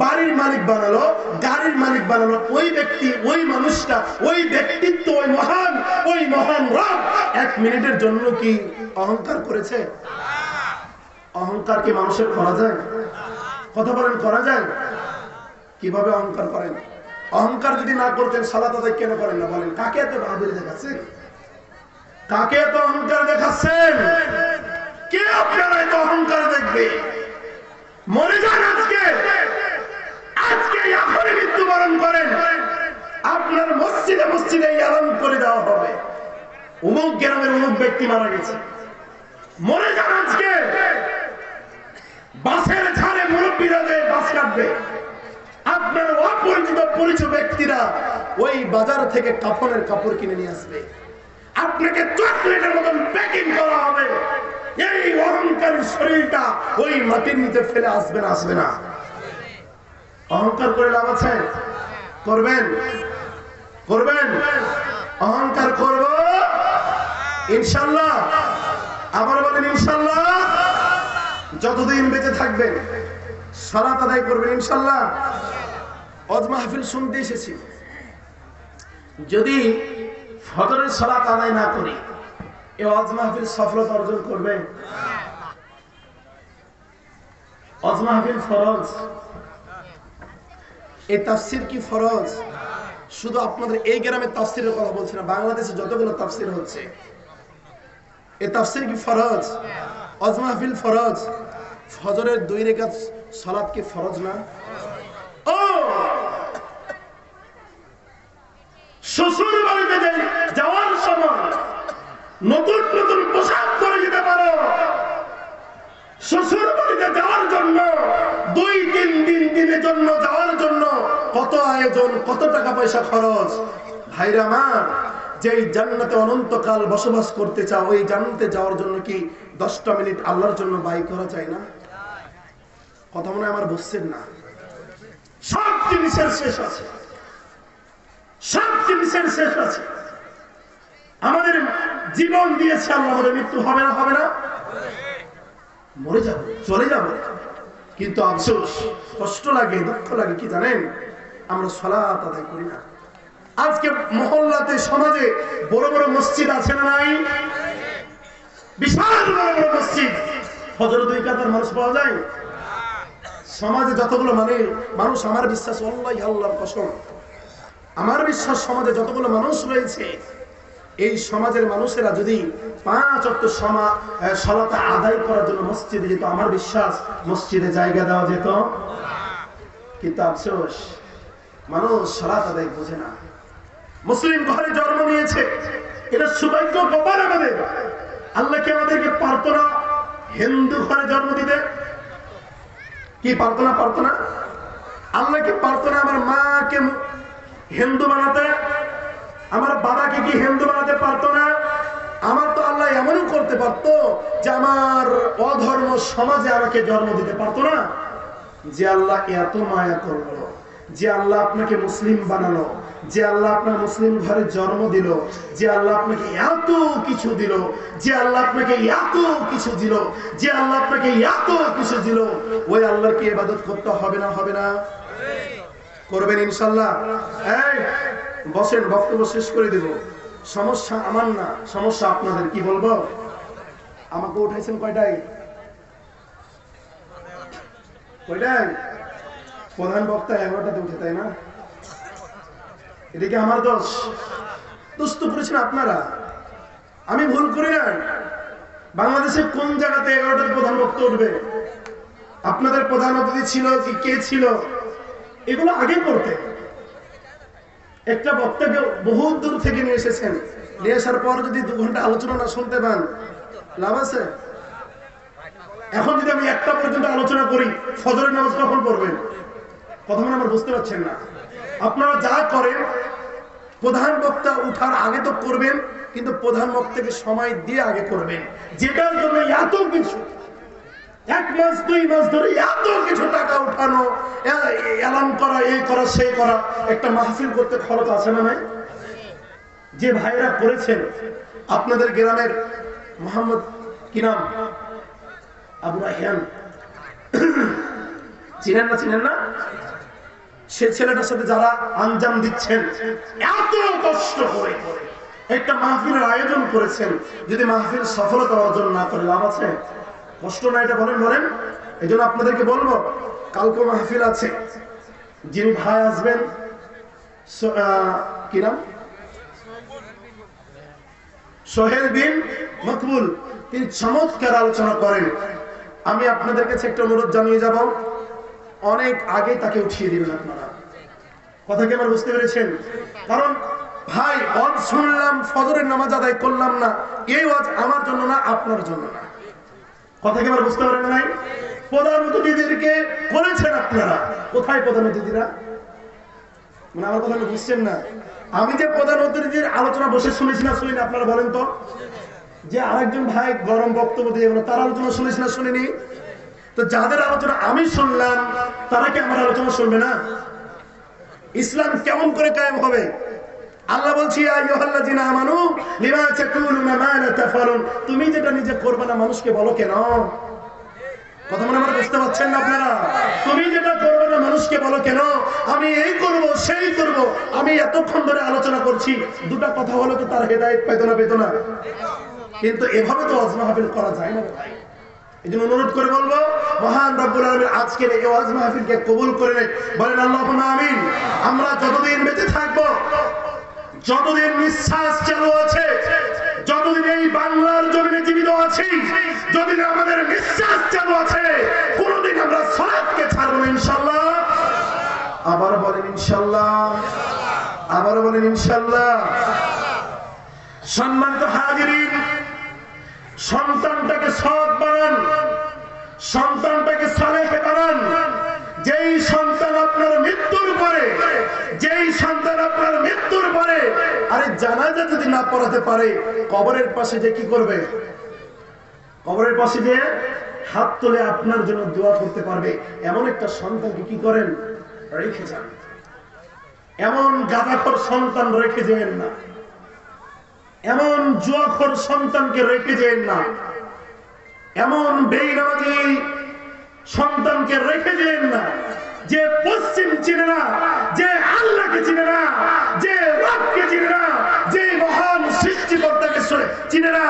Speaker 1: বাড়ির মালিক বানালো, গাড়ির মালিক বানালো, ওই ব্যক্তি, ওই মানুষটা, ওই ব্যক্তিত্ব, ওই মহান রব 1 মিনিটের জন্য কি অহংকার করেছে? অহংকার কি মানুষের করা যায়? কথা বলেন, করা যায়? কিভাবে অহংকার করেন? অহংকার যদি না করতেন সালাত আদায় কেন করেন না? বলেন, কাকে এত বাহাদুরি দেখাচ্ছেন? কাকে তো অহংকার দেখাচ্ছেন? কে আপনারা এত অহংকার দেখবে? মরে যান আজকে, আজকে এখনই মৃত্যুবরণ করেন। আপনার মসজিদে মসজিদে এলান করে দেওয়া হবে, অমুক গ্রামের অমুক ব্যক্তি মারা গেছে। মরে যান আজকে। বাসের ঝাড়ে মুরব্বীরা বাস কাটবে, আপনার অপরিচিত পরিচিত ব্যক্তিরা ওই বাজার থেকে কাফনের কাপড় কিনে নিয়ে আসবে, আপনাকে চকলেটের মতন প্যাকিং করা হবে। এই অহংকারী শরীরটা ওই মাটির নিচে ফেলে আসবে না? আসবে না? অহংকার করে লাভ আছে? করবেন? করবেন? অহংকার করব ইনশাআল্লাহ। আবার বলেন ইনশাআল্লাহ। যতদিন বেঁচে থাকবেন সালাত আদায় করবেন ইনশাআল্লাহ। ওয়াজ মাহফিল শুনতে এসেছি, যদি ফজরের সালাত আদায় না করি এই ওয়াজ মাহফিল সফলতা অর্জন করবে? ওয়াজ মাহফিল ফরজ, এই তাফসীর কি ফরজ? শুধু আপনাদের এই গ্রামের তাফসীরের কথা বলছি না, বাংলাদেশে যতগুলো তাফসীর হচ্ছে এই তাফসীর কি ফরজ? ওয়াজ মাহফিল ফরজ। ফজরের 2 রাকাত সালাত কি ফরজ না? ও শ্বশুর বাড়িতে যাওয়ার সময় নতুন নতুন পোশাক পরে যেতে পারো, শ্বশুর বাড়িতে যাওয়ার জন্য 2-3 দিনের জন্য যাওয়ার জন্য কত আয়োজন, কত টাকা পয়সা খরচ। ভাইরা আমার, যেই জান্নাতে অনন্তকাল বসবাস করতে চাও ওই জান্নাতে যাওয়ার জন্য কি 10টা মিনিট আল্লাহর জন্য ব্যয় করা যায় না? কথা মনে হয় আমার বুঝছেন না? সব জিনিসের শেষ আছে, সব জিনিসের শেষ আছে। আমাদের জীবন দিয়েছে আল্লাহ, আমাদের মৃত্যু হবে না? হবে না? মরে যাব, চলে যাব। কিন্তু আফসোস, কষ্ট লাগে, দুঃখ লাগে কি জানেন? আমরা সালাত আদায় করি না। আজকে মহল্লাতে সমাজে বড় বড় মসজিদ আছে না নাই? বিশাল বড় বড় মসজিদ, ফজর 2 কাতার মানুষ পাওয়া যায়। সমাজে যতগুলো মানুষ, আমার বিশ্বাস আল্লাহ আল্লাহর কসম, আমার বিশ্বাস সমাজে যতগুলো মানুষ রয়েছে এই সমাজের মানুষেরা যদি 5 ওয়াক্ত সালাত আদায় করার জন্য মসজিদে যেত, আমার বিশ্বাস মসজিদে জায়গা দেওয়া যেত। কিন্তু আফসোস, মানুষ সালাত আদায় বোঝে না। মুসলিম ঘরে জন্ম নিয়েছে, এটা সৌভাগ্য ব্যাপার আমাদের। আল্লাহ কি আমাদেরকে পারতো না হিন্দু ঘরে জন্ম দিতে? কি পারতো না? পারতো না? আল্লাহ কি পারতো না আমার মাকে হিন্দু বানাতে? আমার বাবাকে কি হিন্দু বানাতে পারতো না? আমার তো আল্লাহ এমনও করতে পারতো যে আমার অধর্ম সমাজে আমাকে জন্ম দিতে পারতো না? যে আল্লাহ এত মায়া করলো, যে আল্লাহ আপনাকে মুসলিম বানালো, যে আল্লাহ আপনার মুসলিম ঘরে জন্ম দিল, যে আল্লাহ আপনাকে এত কিছু দিল, যে আল্লাহ আপনাকে এত কিছু দিল, যে আল্লাহ আপনাকে এত কিছু দিল, ওই আল্লাহর কি ইবাদত করতে হবে না? হবে না? করবেন ইনশাআল্লাহ। এই বসেন, বক্তব্য শেষ করে দেব। সমস্যা আমার না, সমস্যা আপনাদের। কি বলবো? আমাকে উঠাইছেন কয়টায়? কয়টায়? প্রধান বক্তা 11টাতে উঠে, তাই না? এটা কি আমার দোষ? দোষ তো করেছেন আপনারা, আমি ভুল করি না। বাংলাদেশে কোন জায়গাতে 11টার প্রধান বক্তা উঠবে? আপনাদের প্রধান অতিথি ছিল কি, কে ছিল? এগুলো আগে করতে। একটা বক্তাকে বহুত দূর থেকে নিয়ে এসেছেন, নিয়ে আসার পর যদি 2 ঘন্টা আলোচনা না শুনতে পান লাভ আছে? এখন যদি আমি 1টা পর্যন্ত আলোচনা করি, ফজরের নামাজ কখন পড়বেন? কথা মনে আমার বুঝতে পারছেন না। আপনারা যা করেন প্রধান বক্তা উঠার আগে তো করবেন, কিন্তু প্রধান বক্তাকে সময় দিয়ে আগে করবেন। যেটার জন্য এত কিছু, 1 মাস 2 মাস ধরে এত কিছু টাকা উঠানো, এলান করা, এই করা, সেই করা, একটা মাহফিল করতে খরচ আছে না নাই? যে ভাইরা করেছেন, আপনাদের গ্রামের মোহাম্মদ কি নাম, আবু রায়হান, চিনেন না? চিনেন না? সে ছেলেটার সাথে যারা আঞ্জাম দিচ্ছেন, এত কষ্ট করে একটা মাহফিলের আয়োজন করেছেন, যদি মাহফিল সফলতা অর্জন না করে লাভ আছে? কষ্ট না এটা? বলেন বলেন। এই জন্য আপনাদেরকে বলবো, কালকে মাহফিল আছে, যিনি ভাই আসবেন, কি নাম, সোহেল বিন মকবুল, তিনি চমৎকার আলোচনা করেন। আমি আপনাদের কাছে একটা অনুরোধ জানিয়ে যাব, অনেক আগে তাকে উঠিয়ে দিবেন আপনারা। কথা কি আমার বুঝতে পেরেছেন? কারণ ভাই ওয়াজ শুনলাম, ফজরের নামাজ আদায় করলাম না, এই ওয়াজ আমার জন্য না, আপনার জন্য না। কথা কি আমার বুঝতে পারেন নাই? প্রধান অতিথিদেরকে করেছেন আপনারা, কোথায় প্রধান অতিথিরা? মানে আমার কথা বুঝছেন না। আমি যে প্রধান অতিথির আলোচনা বসে শুনেছি না শুনিনি আপনারা বলেন তো? যে আরেকজন ভাই গরম বক্তব্য দিয়ে গেল, তার আলোচনা শুনেছি না শুনিনি? তো যাদের আলোচনা আমি শুনলাম, তারা কি আমার আলোচনা শুনবে না? ইসলাম কেমন করে কায়েম হবে? আল্লাহ বলছি আইয়ুহাল্লাযিনা আমানু লিমা তাকুলুনা মা লা তাফআলুন, তুমি যেটা নিজে করবে না মানুষকে বলো কেন? কথা মনে মনে বুঝতে পারছেন না আপনারা? তুমি যেটা করবে না মানুষকে বলো কেন? আমি এই করব সেই করব। আমি এতক্ষণ ধরে আলোচনা করছি, দুটো কথা হলো তো তার হেদায়েত পেত না। কিন্তু এভাবে তো ওয়াজ মাহফিল করা যায় না ভাই। এজন্য অনুরোধ করে বলবো, মহান রব্বুল আলামিন আজকের এই ওয়াজ মাহফিলকে কবুল করে নেন। বলেন আল্লাহুম্মা আমিন। আমরা যতদিন বেঁচে থাকবো, যতদিন নিঃশ্বাস চালু আছে, যতদিন এই বাংলার জমিনে জীবিত আছি, যতদিন আমাদের নিঃশ্বাস চালু আছে, কোনদিন আমরা সালাতকে ছাড়বো না ইনশাআল্লাহ। আবার বলেন ইনশাআল্লাহ, আবার বলেন ইনশাআল্লাহ। সম্মানিত হাজিরিন, সন্তানটাকে সৎ বানান, সন্তানটাকে সালেহ বানান। যেই সন্তান আপনার মৃত্যুর পরে, যেই সন্তান আপনার মৃত্যুর পরে আরে জানাজা যদি না পড়াতে পারে, কবরের পাশে যে কি করবে? কবরের পাশে যে হাত তুলে আপনার জন্য দোয়া করতে পারবে, এমন একটা সন্তানকে কি করেন? রেখে যান। এমন গাঁজাখোর সন্তান রেখে যেন না, এমন জুয়াখোর সন্তানকে রেখে যেন না, এমন বেনামাজি সন্তানকে রেখে যেন না, যে পশ্চিম চিনে না, যে আল্লাহকে চিনে না, যে রবকে চিনে না, যে মহান সৃষ্টিকর্তাকে চিনে না,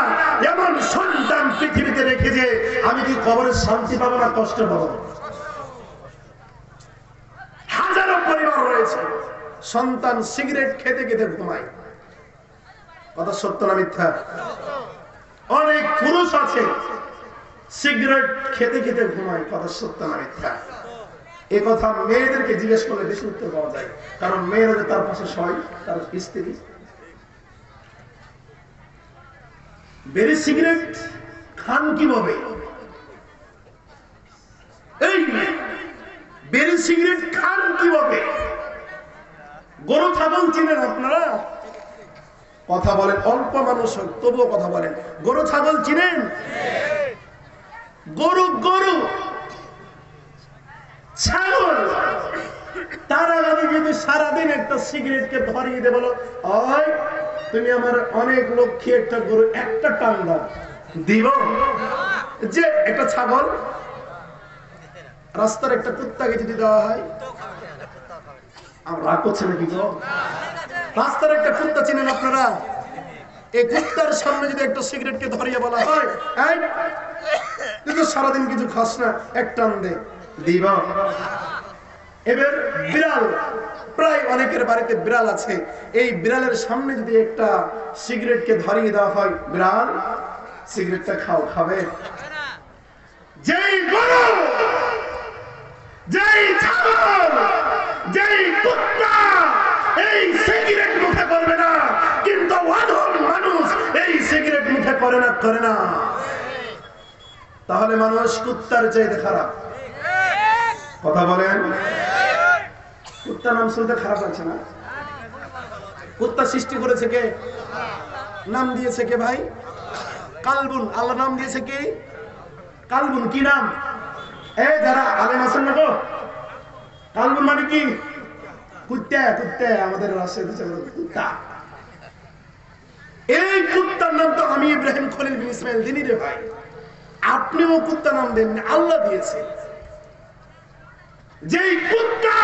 Speaker 1: এমন সন্তান পৃথিবীতে রেখে যে আমি কি কবরে শান্তি পাবো না কষ্ট পাবো? হাজারো পরিবার রয়েছে, সন্তান সিগারেট খেতে খেতে ঘুমায়। কথা সত্য না মিথ্যা? অনেক পুরুষ আছে সিগারেট খেতে খেতে ঘুমায়। কথা সত্য না মিথ্যা? এই কথা মেয়েদেরকে জিজ্ঞেস করলে বেশি উত্তর পাওয়া যায়, কারণ মেয়েরা যে তার পাশে শয়, তার স্ত্রী। বেরি সিগারেট খান কিভাবে? এই বেরি সিগারেট খান কিভাবে? গরু ছাগল চিনেন আপনারা? কথা বলেন, অল্প মানুষ তবুও কথা বলেন। গরু ছাগল চিনেন? গরু গরু ছাগল, তার আগে যদি সারাদিন একটা সিগারেটকে ধরিয়ে দে, বলো ওই তুমি আমার অনেক লক্ষ্মী একটা গরু, একটা টান দাও, দিব? যে একটা ছাগল, রাস্তার একটা কুত্তাকে যদি দেওয়া হয়, রাগ করছে নাকি তো? রাস্তার একটা কুত্তা চিনেন আপনারা? এই কুত্তার সামনে যদি একটা সিগারেটকে ধরিয়ে বলা হয়, তুই তো সারাদিন কিছু খাস না, এক টান দে, দিব? এবার বিড়াল, প্রায় অনেকের বাড়িতে বিড়াল আছে, এই বিড়ালের সামনে যদি একটা সিগারেটকে ধরিয়ে দেওয়া হয়, বিড়াল সিগারেটটা খাও, খাবে? যেই গরু, যেই ছাগল, যেই কুত্তা এই সিগারেট মুখে করবে না, কিন্তু অধম মানুষ এই সিগারেট মুখে করে না, করে না। তাহলে মানুষ কুত্তার চাইতে খারাপ। কথা বলেন? কুত্তা নাম শুনতে খারাপ লাগছে না? কুত্তা সৃষ্টি করেছে কে? নাম দিয়েছে কে ভাই? কালবুন। আল্লাহ নাম দিয়েছে কে? কালবুন। কি নাম? এই যারা আলেম আছেন না গো, কালবুন মানে কি? কুত্তা। কুত্তা আমাদের রাজশাহীতে কুত্তা। এই কুত্তার নাম তো আমি ইব্রাহিম খলিল বিন ইসমাইল দিনি রে ভাই। আপনিও কুত্তা নাম দেন, আল্লাহ দিয়েছে। যেই কুত্তা,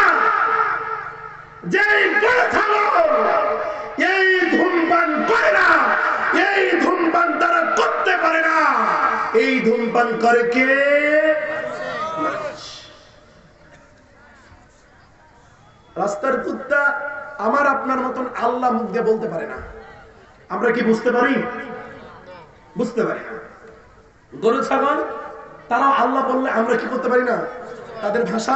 Speaker 1: যেই গরু ছাগল এই ধূমপান করে না, এই ধূমপান তারা করতে পারে না, এই ধূমপান করে কে? রাস্তার কুত্তা আমার আপনার মতন আল্লাহ মুখ দিয়ে বলতে পারে না। আমরা কি বুঝতে পারি? বুঝতে পারি না। গরু ছাগল তারা আল্লাহ বললে আমরা কি করতে পারি না, তাদের ভাষা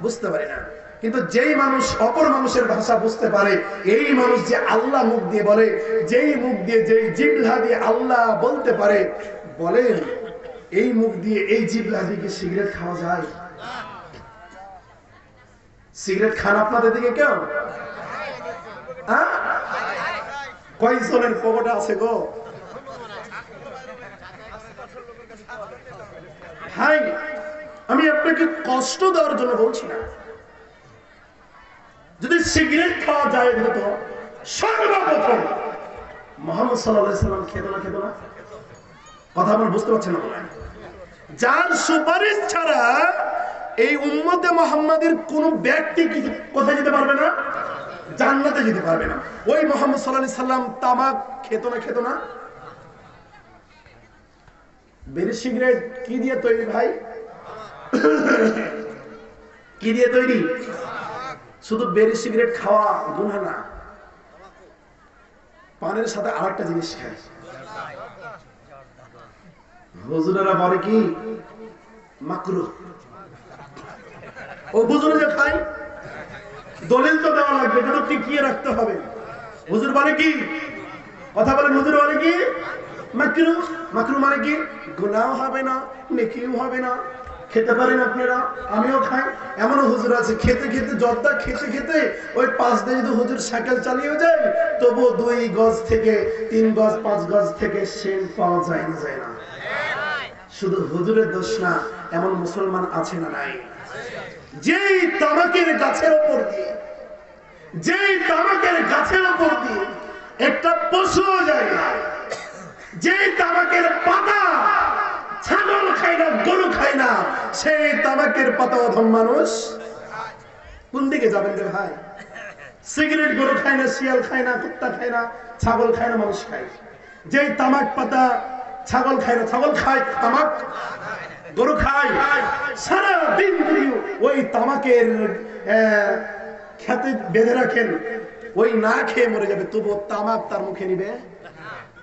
Speaker 1: বুঝতে পারি না। কিন্তু যেই মানুষ অপর মানুষের ভাষা বুঝতে পারে, এই মানুষ যে আল্লাহ মুখ দিয়ে বলে, যেই মুখ দিয়ে, যেই জিহ্বা দিয়ে আল্লাহ বলতে পারে, বলেন এই মুখ দিয়ে, এই জিহ্বা দিয়ে কি সিগারেট খাওয়া যায়? সিগারেট খান আপনাদের দিকে কেউ? কয়জনের পকেটে আছে গো? ভাই, আমি আপনাকে কষ্ট দেওয়ার জন্য বলছি না। যদি সিগারেট খাওয়া যায় তো সর্বপ্রথম মুহাম্মদ সাল্লাল্লাহু আলাইহি সাল্লাম খেত না? কথা আপনারা বুঝতে পারছেন না? যার সুপারিশ ছাড়া এই উম্মতে মুহাম্মাদের কোন ব্যক্তি কোথায় যেতে পারবে না? জান্নাতে যেতে পারবে না। ওই মুহাম্মদ সাল্লাল্লাহু আলাইহি সাল্লাম তামাক খেত না? বিড়ি সিগারেট কি দিয়ে তৈরি ভাই? কি দিয়ে তৈরি? শুধু বিড়ি সিগারেট খাওয়া গুনাহ না, পানের সাথে আরেকটা জিনিস খায়। হুজুরেরা বলে কি মাকরুহ। ও হুজুরে যে খায়, দলিল তো দেওয়া লাগবে, এটা তো টিকিয়ে রাখতে হবে। হুজুর বলে কি, কথা বলেন, হুজুর বলে কি মাকরুহ। মাকরুহ মানে কি? গুনাহ হবে না, নেকিও হবে না, খেতে পারেন আপনারা, আমিও খাই। এমনও হুজুর আছে খেতে খেতে জর্দা খেতে খেতে ওই 5 দিয়ে যদি হুজুর সাইকেল চালিয়ে যায়, তবু 2 গজ থেকে 3 গজ 5 গজ থেকে সেন পাওয়া যায় না। শুধু হুজুরের দোষ না, এমন মুসলমান আছে না নাই? যেই তামাকের গাছের উপর দিয়ে, যেই তামাকের গাছের উপর দিয়ে একটা পশুও যায় না, যেই তামাকের পাতা ছাগল খায় না, গরু খায় না, সেই তামাকের পাতা অধম মানুষ কোন দিকে যাবেন রে ভাই? সিগারেট গরু খায় না, শিয়াল খায় না, কুত্তা খায় না, ছাগল খায় না, মানুষ খায়। যেই তামাক পাতা ছাগল খায় না, ছাগল খায় তামাক, গরু খায়, সারা দিন ওই তামাকের খেতে বেঁধে রাখেন, ওই না খেয়ে মরে যাবে, তবু তামাক তার মুখে নিবে।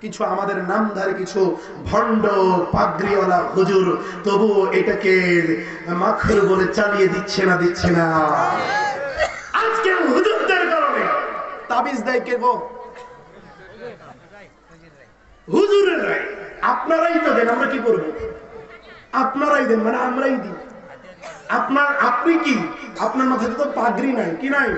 Speaker 1: কিছু আমাদের নামধারী কিছু ভণ্ড পাগড়িওয়ালা হুজুর তবু এটাকে মাখরু বলে চালিয়ে দিচ্ছে না। আজকে হুজুরদের কারণে তাবিজ দেয় কে গো? হুজুরেরাই। আপনারাই তো দেন, আমরা কি করব? আপনারাই দেন মানে আমরাই দিই। আপনি কি, আপনার মাথায় তো পাগড়ি নাই, কি নাই?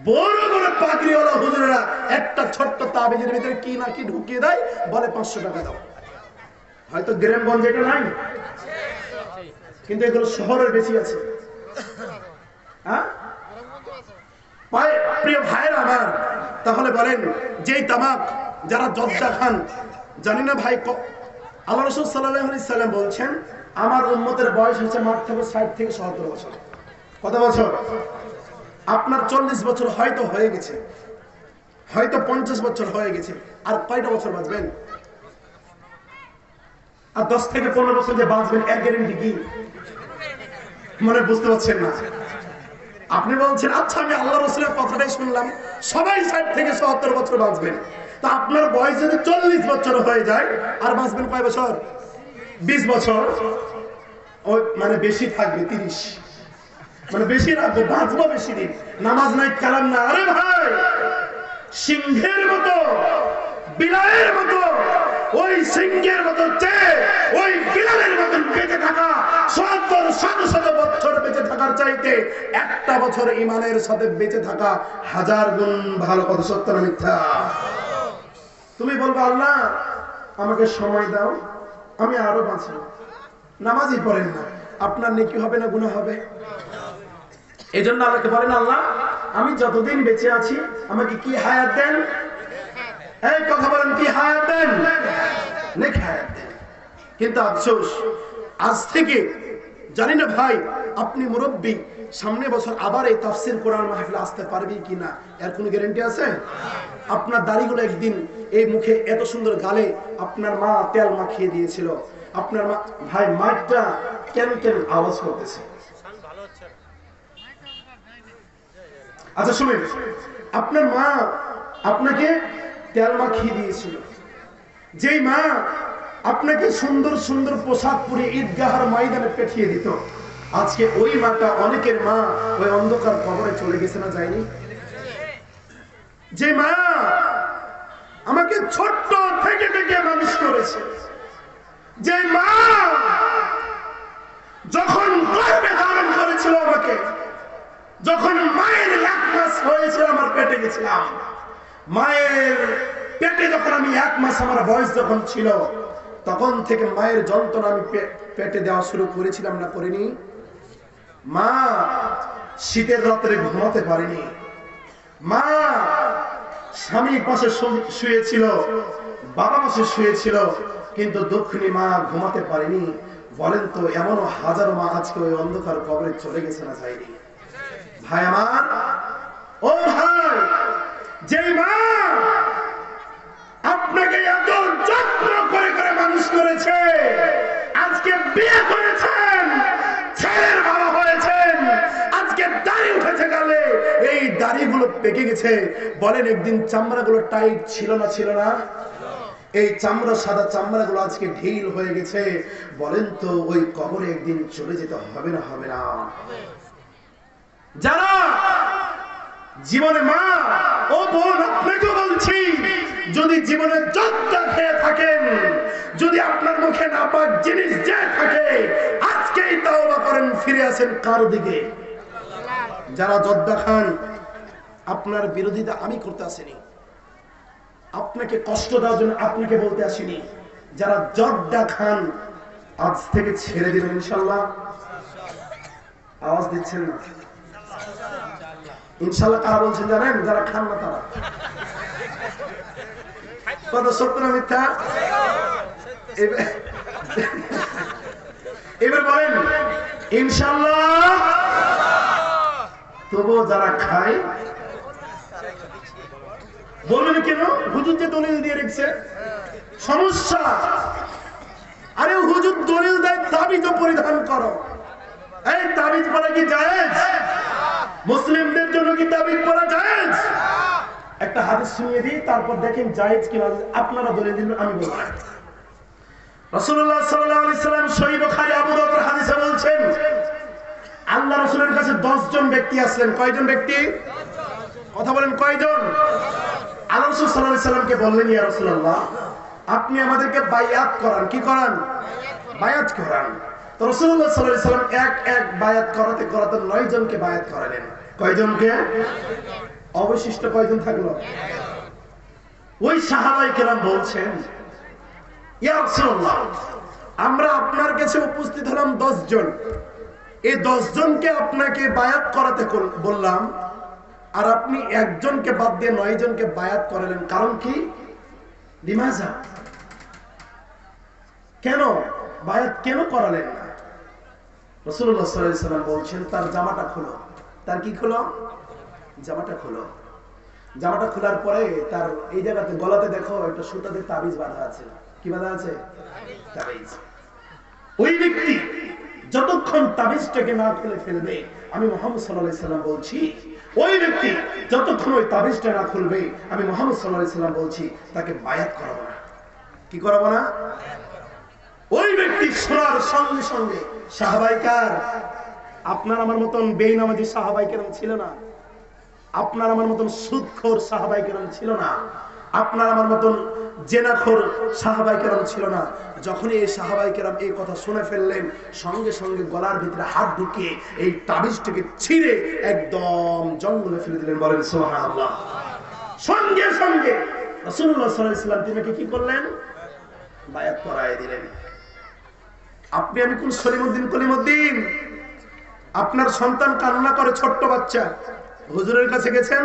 Speaker 1: বড় বড় পাগড়িওয়ালা হুজুরেরা একটা ছোট্ট তাবিজের ভিতরে কি না কি ঢুকিয়ে দেয়, বলে 500 টাকা দাও। হয়তো গ্রামগঞ্জে এটা নাই, কিন্তু এগুলো শহরের বেশি আছে। হ্যাঁ প্রিয় ভাইয়েরা আমার, তাহলে বলেন যেই তামাক যারা জর্দা খান, জানি না ভাই, আল্লাহ রাসূল সাল্লাল্লাহু আলাইহি সাল্লাম বলছেন আমার উম্মতের বয়স হচ্ছে মাত্র 60 থেকে 70 বছর। কত বছর? আপনার 40 বছর হয়তো হয়ে গেছে, হয়তো 50 বছর হয়ে গেছে, আর কয়টা বছর বাঁচবেন? আর 10 থেকে 15 বছর যে বাঁচবেন এর গ্যারান্টি কি? মনে বুঝতে পারছেন না? আপনি বলছেন আচ্ছা আমি আল্লাহ রাসূলের কথাটাই শুনলাম, সবাই 60 থেকে 70 বছর বাঁচবেন, তা আপনার বয়স যদি 40 বছর হয়ে যায়, আর বাঁচবেন কয় বছর? 20 বছর। ওই মানে বেশি থাকবে 30, মানে বেশি রাখবো, বাঁচবো বেশি দিন, নামাজ নাই, কালাম না। আরে ভাই, সিংহের মতো, বিলালের মতো, ওই সিংহের মতো চেয়ে ওই বিলালের মতো বেঁচে থাকা 70-100 বছর বেঁচে থাকার চাইতে একটা বছর ইমানের সাথে বেঁচে থাকা 1000 গুণ ভালো। কথা সত্য না মিথ্যা? তুমি বলবো আল্লাহ আমাকে সময় দাও, আমি আরো বাঁচবো। নামাজই পড়েন না, আপনার নেকি হবে না গুনাহ হবে? এই জন্য আল্লাহকে বলেন আল্লাহ আমি যতদিন বেঁচে আছি আমাকে কি হায়াত দেন? এই কথা বলেন, কি হায়াত দেন? নেকি হায়াত দেন। কিন্তু আফসোস, আজ থেকে জানি না ভাই আপনি মুরব্বী, সামনে বছর আবার এই তাফসীর কোরআন মাহফিল আসতে পারবি কিনা এর কোনো গ্যারান্টি আছে? আপনার দাড়িগুলো একদিন এই মুখে এত সুন্দর গালে আপনার মা তেল মাখিয়ে দিয়েছিল, আপনার মা, ভাই মাইকটা কেন আওয়াজ করতেছে? আচ্ছা শুনেন, আপনার মা আপনাকে তেল মাখিয়ে দিয়েছিল,
Speaker 2: যেই মা আপনাকে সুন্দর সুন্দর পোশাক পরে ঈদগাহের ময়দানে পাঠিয়ে দিত, আজকে ওই মাটা, অনেকের মা ওই অন্ধকার কবরে চলে গেছে না, যায়নি? যে মা আমাকে ছোট্ট থেকে থেকে মানুষ করেছে, যে মা যখন গর্ভে ধারণ করেছিল আমাকে, যখন মায়ের 1 মাস হয়েছিল আমার পেটে গেছিলাম, মায়ের পেটে যখন আমি 1 মাস আমার বয়স যখন ছিল, তখন থেকে মায়ের যন্ত্রণা আমি পেটে দেওয়া শুরু করেছিলাম না, করিনি? মা শীতের রাত্রে ঘুমাতে পারেনি, মা স্বামীর পাশে শুয়েছিল, বাবা পাশে শুয়েছিল, কিন্তু দুঃখিনী মা ঘুমাতে পারেনি। বলেন তো, এমনও হাজারো মা আজকে ওই অন্ধকার কবরে চলে গেছে না, যায়নি? ভাই আমার, ও ভাই, যে মা আপনাকে এত যত্ন করে করে মানুষ করেছে, আজকে বিয়ে করেছেন, ছেলের বাবা হয়েছেন, আজকে দাড়ি উঠেছে গালে, এই দাড়িগুলো পেকে গেছে। বলেন, একদিন চামড়াগুলো টাইট ছিল না, ছিল না? এই চামড়া, সাদা চামড়াগুলো আজকে ঢিল হয়ে গেছে। বলেন তো, ওই কবরে একদিন চলে যেতে হবে না, হবে না? যারা জীবনে মা ও বোন, আপনাকে বলছি, যদি জীবনে জর্দা খেয়ে থাকেন, যদি আপনার মুখে নাপাক জিনিস যে থাকে, আজকেই তাওবা করেন, ফিরে আসেন কার দিকে? যারা জর্দা খান, আপনার বিরোধিতা আমি করতে আসিনি, আপনাকে কষ্ট দেওয়ার জন্য আপনাকে বলতে আসিনি। যারা জর্দা খান, আজ থেকে ছেড়ে দিবেন ইনশাল্লাহ। আওয়াজ দিচ্ছেন না? ইনশাল্লাহ কারা বলছেন জানেন? যারা খান না তারা। কথা সত্য না মিথ্যা? এবার বলেন ইনশাল্লাহ। তবুও যারা খায়, বলবেন কেন? হুজুর যে দলিল দিয়ে রেখেছে, সমস্যা। আরে হুজুর দলিল দেয়, তাবিজ পরিধান করো। এই তাবিজ পরা কি জায়েজ? মুসলিমদের জন্য কি তাবিজ পরা জায়েজ? একটা হাদিস শুনিয়ে দিই, তারপর দেখেন জায়েজ কিনা। আপনারা দলিল দিন, আমি বলবো না। রাসূলুল্লাহ সাল্লাল্লাহু আলাইহি সাল্লাম সহিহ বুখারী আবু দাউদের হাদিসে বলছেন, আল্লাহ রাসূলের কাছে 10 জন ব্যক্তি আসলেন। কয়জন ব্যক্তি? কথা বলেন, কয়জন? আল্লাহ রাসূল সাল্লাল্লাহু আলাইহি সাল্লামকে বললেন, ইয়া রাসূলুল্লাহ, আপনি আমাদেরকে বায়াত করান। কি করান? বায়াত করান। তো রাসূলুল্লাহ সাল্লাল্লাহু আলাইহি সাল্লাম এক এক বায়াত করাতে করাতে 9 জনকে বায়াত করালেন। কয়জনকে? অবশিষ্ট কয়জন থাকলো? ওই সাহাবায়ে কেরাম বলছেন, ইয়া রাসূলুল্লাহ, আমরা আপনার কাছে উপস্থিত হলাম 10 জন। এই 10 জনকে আপনাকে বায়াত করাতে বললাম, আর আপনি একজনকে বাদ দিয়ে 9 জনকে বায়াত করালেন, কারণ কি? লিমাজা? কেন বায়াত কেন করালেন না? রাসূলুল্লাহ সাল্লাল্লাহু আলাইহি সাল্লাম বলছেন, তার জামাটা খোলো। তার কি খোলো? জামাটা খোলো। জামাটা খোলার পরে তার এই জায়গাতে গলাতে দেখো একটা সুতাতে তাবিজ বাঁধা আছে। কি বাঁধা আছে? তাবিজ। ওই ব্যক্তি যতক্ষণ তাবিজটাকে না খুলে ফেলবে, আমি মুহাম্মদ সাল্লাল্লাহু আলাইহি সাল্লাম বলছি, ওই ব্যক্তি যতক্ষণ ওই তাবিজটা না খুলবে, আমি মুহাম্মদ সাল্লাল্লাহু আলাইহি সাল্লাম বলছি, তাকে বায়াত করাবো না। কি করাবো না? ওই ব্যক্তি শোনার সঙ্গে সঙ্গে সাহাবাইকার, আপনার আমার মতন বেঈমানাজি সাহাবায়ে কেরাম ছিল না, আপনার আমার মতন সুদখোর সাহাবায়ে কেরাম ছিল না, আপনার আমার মতন জেনাখোর সাহাবায়ে কেরাম ছিল না। যখন এই সাহাবায়ে কেরাম এই কথা শুনে ফেললেন, সঙ্গে সঙ্গে গলার ভিতরে হাত ঢুকিয়ে এই তাবিজটাকে ছিঁড়ে একদম জঙ্গলে ফেলে দিলেন। বলেন সুবহানাল্লাহ। সঙ্গে সঙ্গে রাসূলুল্লাহ সাল্লাল্লাহু আলাইহি ওয়াসাল্লাম তিনাকে কি করলেন? বায়াত করায় দিলেন। আপনি আমি কোন সলিমউদ্দিন কলিমউদ্দিন? আপনার সন্তান কান্না করে, ছোট্ট বাচ্চা, হুজুরের কাছে গেছেন,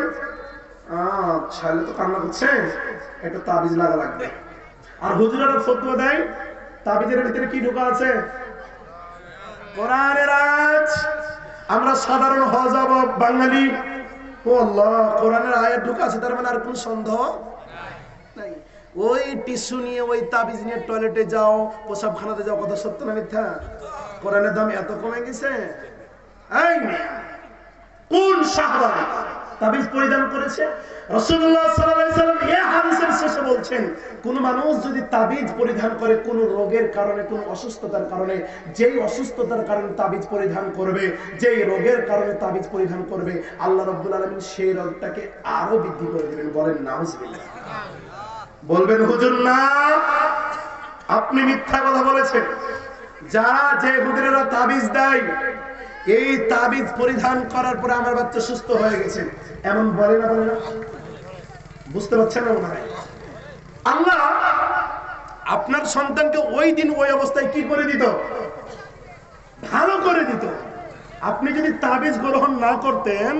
Speaker 2: ছেলে তো কান্না করছে, একটা তাবিজ লাগা লাগবে। আর হুজুরেরা ফতোয়া দেয়, তাবিজের ভিতরে কি ঢোকা আছে? কোরআনের আয়াত। আমরা সাধারণ হযব বাঙালি, ও আল্লাহ, কোরআনের আয়াত ঢোকা আছে, তার মানে আর কোনো সন্দেহ নাই। ওই টিস্যু নিয়ে, ওই তাবিজ নিয়ে টয়লেটে যাও, প্রসাবখানাতে যাও, কথা সত্য না মিথ্যা? কোরআনের দাম এত কমে গেছে? এই কোন সাহাবা তাবিজ পরিধান করেছে। রাসূলুল্লাহ সাল্লাল্লাহু আলাইহি সাল্লাম এই হাদিসের শেষে বলছেন, কোন মানুষ যদি তাবিজ পরিধান করে কোন রোগের কারণে, কোন অসুস্থতার কারণে, যেই অসুস্থতার কারণে তাবিজ পরিধান করবে, যেই রোগের কারণে তাবিজ পরিধান করবে, আল্লাহ রাব্বুল আলামিন সেই রোগটাকে আরো বৃদ্ধি করে দিবেন। বলেন নাউজুবিল্লাহ। বলবেন হুজুর না, আপনি মিথ্যা কথা বলেছেন। যারা যে হুজুরেরা তাবিজ দেয়, এই তাবিজ পরিধান করার পরে আমার বাচ্চা সুস্থ হয়ে গেছে, এমন বলে না? বলে না? বুঝতে পারছেন না মনে হয়? আল্লাহ আপনার সন্তানকে ওই দিন ওই অবস্থায় কি করে দিত? ভালো করে দিত। আপনি যদি তাবিজ গ্রহণ না করতেন,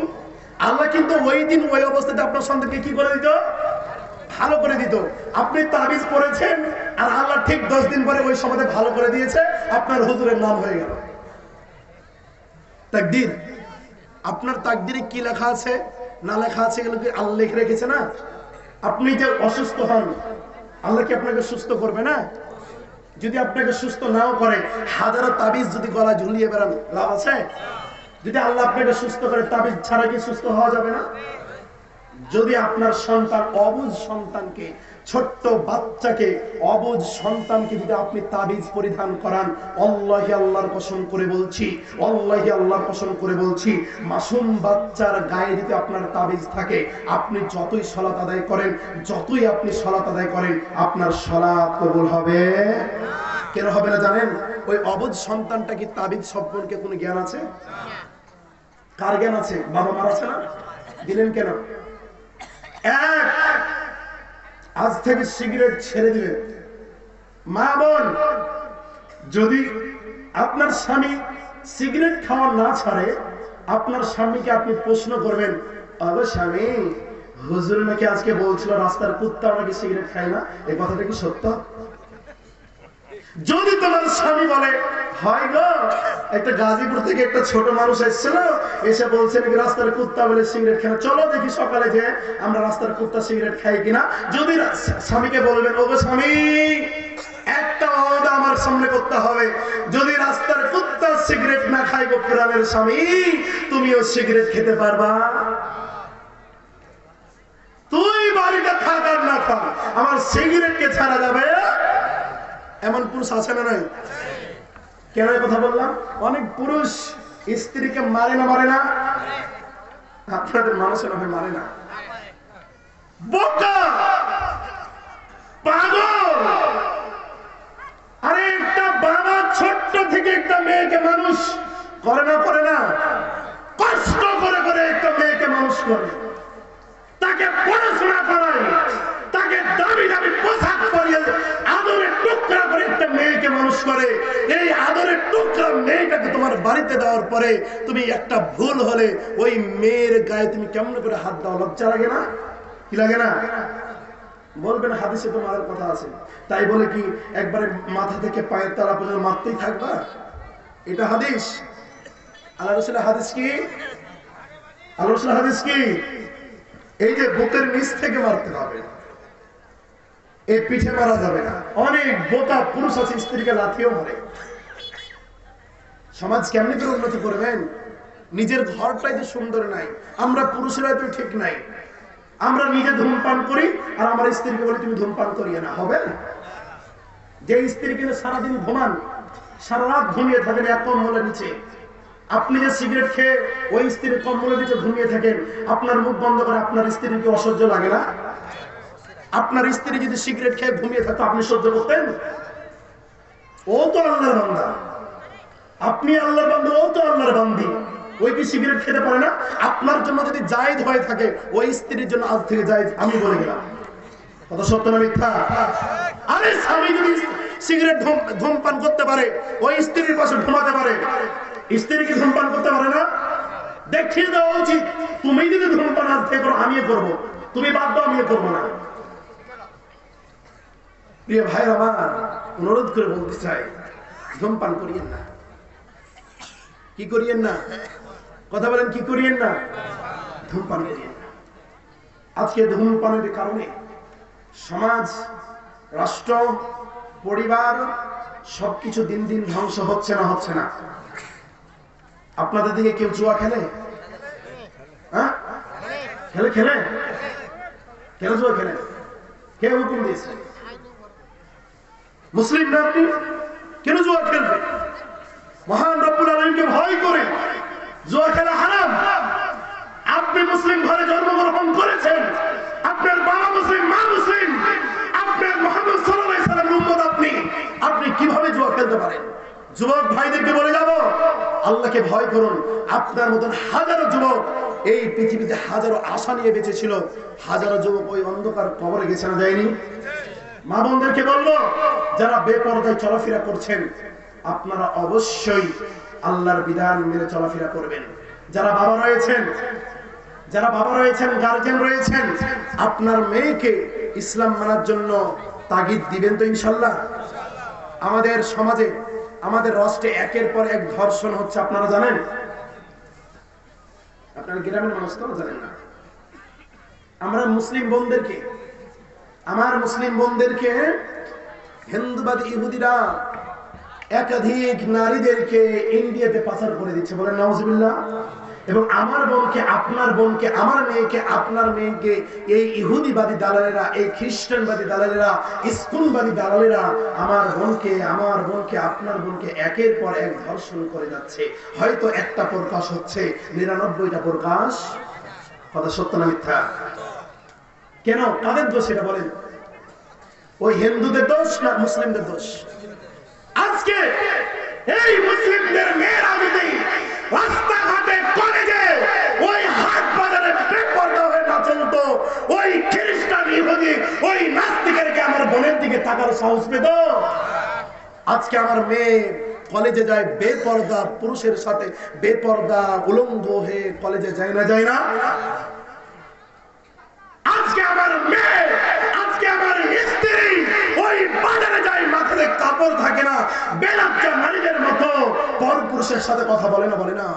Speaker 2: আল্লাহ কিন্তু ওই দিন ওই অবস্থাতে আপনার সন্তানকে কি করে দিত? ভালো করে দিত। আপনি তাবিজ পড়েছেন আর আল্লাহ ঠিক 10 দিন পরে ওই সময়তে ভালো করে দিয়েছে, আপনার হুজুরের নাম হয়ে গেল। তাকদীর, আপনার তাকদীরে কি লেখা আছে না লেখা আছে এগুলো কি আল্লাহ লিখে রেখেছে না? আপনি যে অসুস্থ হন, আল্লাহ কি আপনাকে সুস্থ করবে না? যদি আপনাকে সুস্থ নাও করে, হাজারো তাবিজ যদি গলা ঝুলিয়ে বেড়ান, লাভ আছে? যদি আল্লাহ আপনাকে সুস্থ করে, তাবিজ ছাড়া কি সুস্থ হওয়া যাবে না? যদি আপনার সন্তান, অবুঝ সন্তানকে, ছোট্ট বাচ্চাকে, অবুঝ সন্তানকে যদি আপনি তাবিজ পরিধান করান, আল্লাহি আল্লাহর কসম করে বলছি, আল্লাহি আল্লাহর কসম করে বলছি, মাসুম বাচ্চার গায়ে যদি আপনার তাবিজ থাকে, আপনি যতই সালাত আদায় করেন, যতই আপনি সালাত আদায় করেন, আপনার সালাত কবুল হবে। কেন হবে না জানেন? ওই অবুঝ সন্তানটা কি তাবিজ সম্পর্কে কোনো জ্ঞান আছে? কার জ্ঞান আছে? বাবা মার আছে না? দিলেন কেন? আজ থেকে সিগারেট ছেড়ে দিলেন। মা বোন, যদি আপনার স্বামী সিগারেট খাওয়া না ছাড়ে, আপনার স্বামীকে আপনি প্রশ্ন করবেন, আগে স্বামী, হুজুর নাকি আজকে বলছিল রাস্তার কুত্তা নাকি সিগারেট খায় না, এই কথাটা কি সত্য? যদি তোমার স্বামী বলে, হয় গো, একটা গাজীপুর থেকে একটা ছোট মানুষ এসেছিল, এসে বলছে নাকি রাস্তার কুত্তা বলে সিগারেট খায়, চলো দেখি সকালে যে আমরা রাস্তার কুত্তা সিগারেট খাই কিনা। যদি স্বামীকে বলবেন, ওগো স্বামী, একটা ওয়াদা আমার সামনে করতে হবে, যদি রাস্তার কুত্তা সিগারেট না খাই গো প্রাণের স্বামী, তুমিও সিগারেট খেতে পারবা। তুই বাড়িতে থাকার না থাক, আমার সিগারেটকে ছাড়া যাবে? এমন পুরুষ আছে না নাই? কেন এই কথা বললাম? অনেক পুরুষ স্ত্রীকে মারে না? মারে না? আপনাদের মানুষের নামে মারে না? বোকা, পাগল। আরে একটা বাবা ছোট্ট থেকে একটা মেয়েকে মানুষ করে না? করে না? কষ্ট করে করে একটা মেয়েকে মানুষ করে, তাকে পড়াশোনা করায়, তাকে দামি দামি পোশাক পরিয়ে আদরের টুকরা করে একটা মেয়েকে মানুষ করে। এই আদরের টুকরা মেয়েটাকে তোমার বাড়িতে দেওয়ার পরে তুমি একটা ভুল হলে ওই মেয়ের গায়ে তুমি কেমন করে হাত দাও? লজ্জা লাগে না? কি লাগে না? বলবেন হাদিসে তো মারার কথা আছে, তাই বলে কি একবারে মাথা থেকে পায়ের তলা পর্যন্ত মারতেই থাকবা? এটা হাদিস? আল্লাহ রাসূলের হাদিস কি? আল্লাহ রাসূলের হাদিস কি? এই যে বুকের নিচ থেকে মারতে হবে, এই পিঠে মারা যাবে না। অনেক বোকা পুরুষ আছে স্ত্রীকে লাথিও মারে। সমাজ কেমনি করে উন্নতি করবেন? নিজের ঘরটাই তো সুন্দর নাই, আমরা পুরুষেরাই তো ঠিক নাই। আমরা নিজে ধূমপান করি আর আমার স্ত্রীকে বলি তুমি ধূমপান করিয়ে না, হবে? যে স্ত্রী কিন্তু সারাদিন ঘুমান, সারা রাত ঘুমিয়ে থাকেন এক কম্বলের নিচে, আপনি যে সিগারেট খেয়ে ওই স্ত্রীর কম্বলের নিচে ঘুমিয়ে থাকেন, আপনার মুখ বন্ধ করে আপনার স্ত্রীর কি অসহ্য লাগে না? আপনার স্ত্রী যদি সিগারেট খেয়ে ঘুমিয়ে থাকতো, আপনি সহ্য করতেন? ও তো আল্লাহর বান্দা, আপনি আল্লাহর বান্দা, ও তো আল্লাহর বান্দি, ওই কি সিগারেট খেতে পারে না? আপনার জন্য যদি জায়েজ হয়ে থাকে, ওই স্ত্রীর জন্য আজ থেকে জায়েজ, আমি বলে গেলাম। কথা সত্য না মিথ্যা? আরে স্বামী যদি সিগারেট ধূমপান করতে পারে, ওই স্ত্রীর পাশে ঘুমাতে পারে, স্ত্রী কি ধূমপান করতে পারে না? দেখিয়ে দেওয়া উচিত, তুমি যদি ধূমপান আজ থেকে করো, আমিও করবো, তুমি বাদ দাও, আমিও করবো না। প্রিয় ভাই আমার, অনুরোধ করে বলতে চাই, ধূমপান করিয়েন না। কি করিয়েন না? কথা বলেন, কি করিয়েন না? ধূমপান করিয়েন না। আজকে ধূমপানের কারণে সমাজ, রাষ্ট্র, পরিবার সবকিছু দিন দিন ধ্বংস হচ্ছে না? হচ্ছে না? আপনাদের দিকে কেউ জুয়া খেলে? হ্যাঁ, খেলে খেলে কেন জুয়া খেলেন? কে হুকুম দিয়েছে? মুসলিম না আপনি, কেন জুয়া খেলবে? মহান রব্বুল আলামিনকে ভয় করে জুয়া খেলা হারাম। আপনি মুসলিম ঘরে জন্মগ্রহণ করেছেন, আপনার বাবা মুসলিম, মা মুসলিম, আপনার মুহাম্মদ সাল্লাল্লাহু আলাইহি সাল্লামের উম্মত আপনি, আপনি কিভাবে জুয়া খেলতে পারেন? যুবক ভাইদেরকে বলে যাব, আল্লাহকে ভয় করুন। আপনার মতন হাজারো যুবক এই পৃথিবীতে হাজারো আশা নিয়ে বেঁচে ছিল, হাজারো যুবক ওই অন্ধকার কবরে গেছে না যায়নি? মা বোনদেরকে বলবো, যারা বেপরদায় চলাফেরা করছেন, আপনারা অবশ্যই আল্লাহর বিধান মেনে চলাফেরা করবেন। যারা বাবা রয়েছেন, গার্জেন রয়েছেন, আপনার মেয়েকে ইসলাম মানার জন্য তাগিদ দিবেন তো ইনশাল্লাহ? আমাদের সমাজে, আমাদের রাষ্ট্রে একের পর এক ধর্ষণ হচ্ছে, আপনারা জানেন? আপনার গ্রামের মানুষ তো জানেন না। আমার মুসলিম বোনদেরকে হিন্দুবাদী ইহুদিরা একাধিক নারীদেরকে ইন্ডিয়াতে পাচার করে দিচ্ছে, বলেন নাউজুবিল্লাহ। এবং আমার বোনকে, আপনার বোনকে, আমার মেয়েকে, আপনার মেয়েকে এই ইহুদিবাদী দালালেরা, এই খ্রিস্টানবাদী দালালেরা, ইস্কনবাদী দালালেরা আমার বোনকে, আপনার বোনকে একের পর এক ধর্ষণ করে যাচ্ছে। হয়তো একটা প্রকাশ হচ্ছে, 99টা প্রকাশ। কথা সত্য না মিথ্যা? কেন, কাদের দোষ এটা বলেন? ওই হিন্দুদের দোষ না মুসলিমদের দোষ? আজকে এই মুসলিমদের মেয়েরা যদি রাস্তাঘাটে, কলেজে, ওই হাট বাজারে বেপরদা হয়ে না চলতো, ওই খ্রিস্টান ইহুদি, ওই নাস্তিকেরকে আমার বোনের দিকে তাকার সাহস পেত? আজকে আমার মেয়ে কলেজে যায় বেপরদা পুরুষের সাথে, বেপরদা উলঙ্গ হয়ে কলেজে যায় না? আজকে আমার মেয়ে, আজকে আমার স্ত্রী ওই বাজারে যায়, মাথায় কাপড় থাকে না, বেলাচ্চা নারীদের মতো পরপুরুষের সাথে কথা বলে না?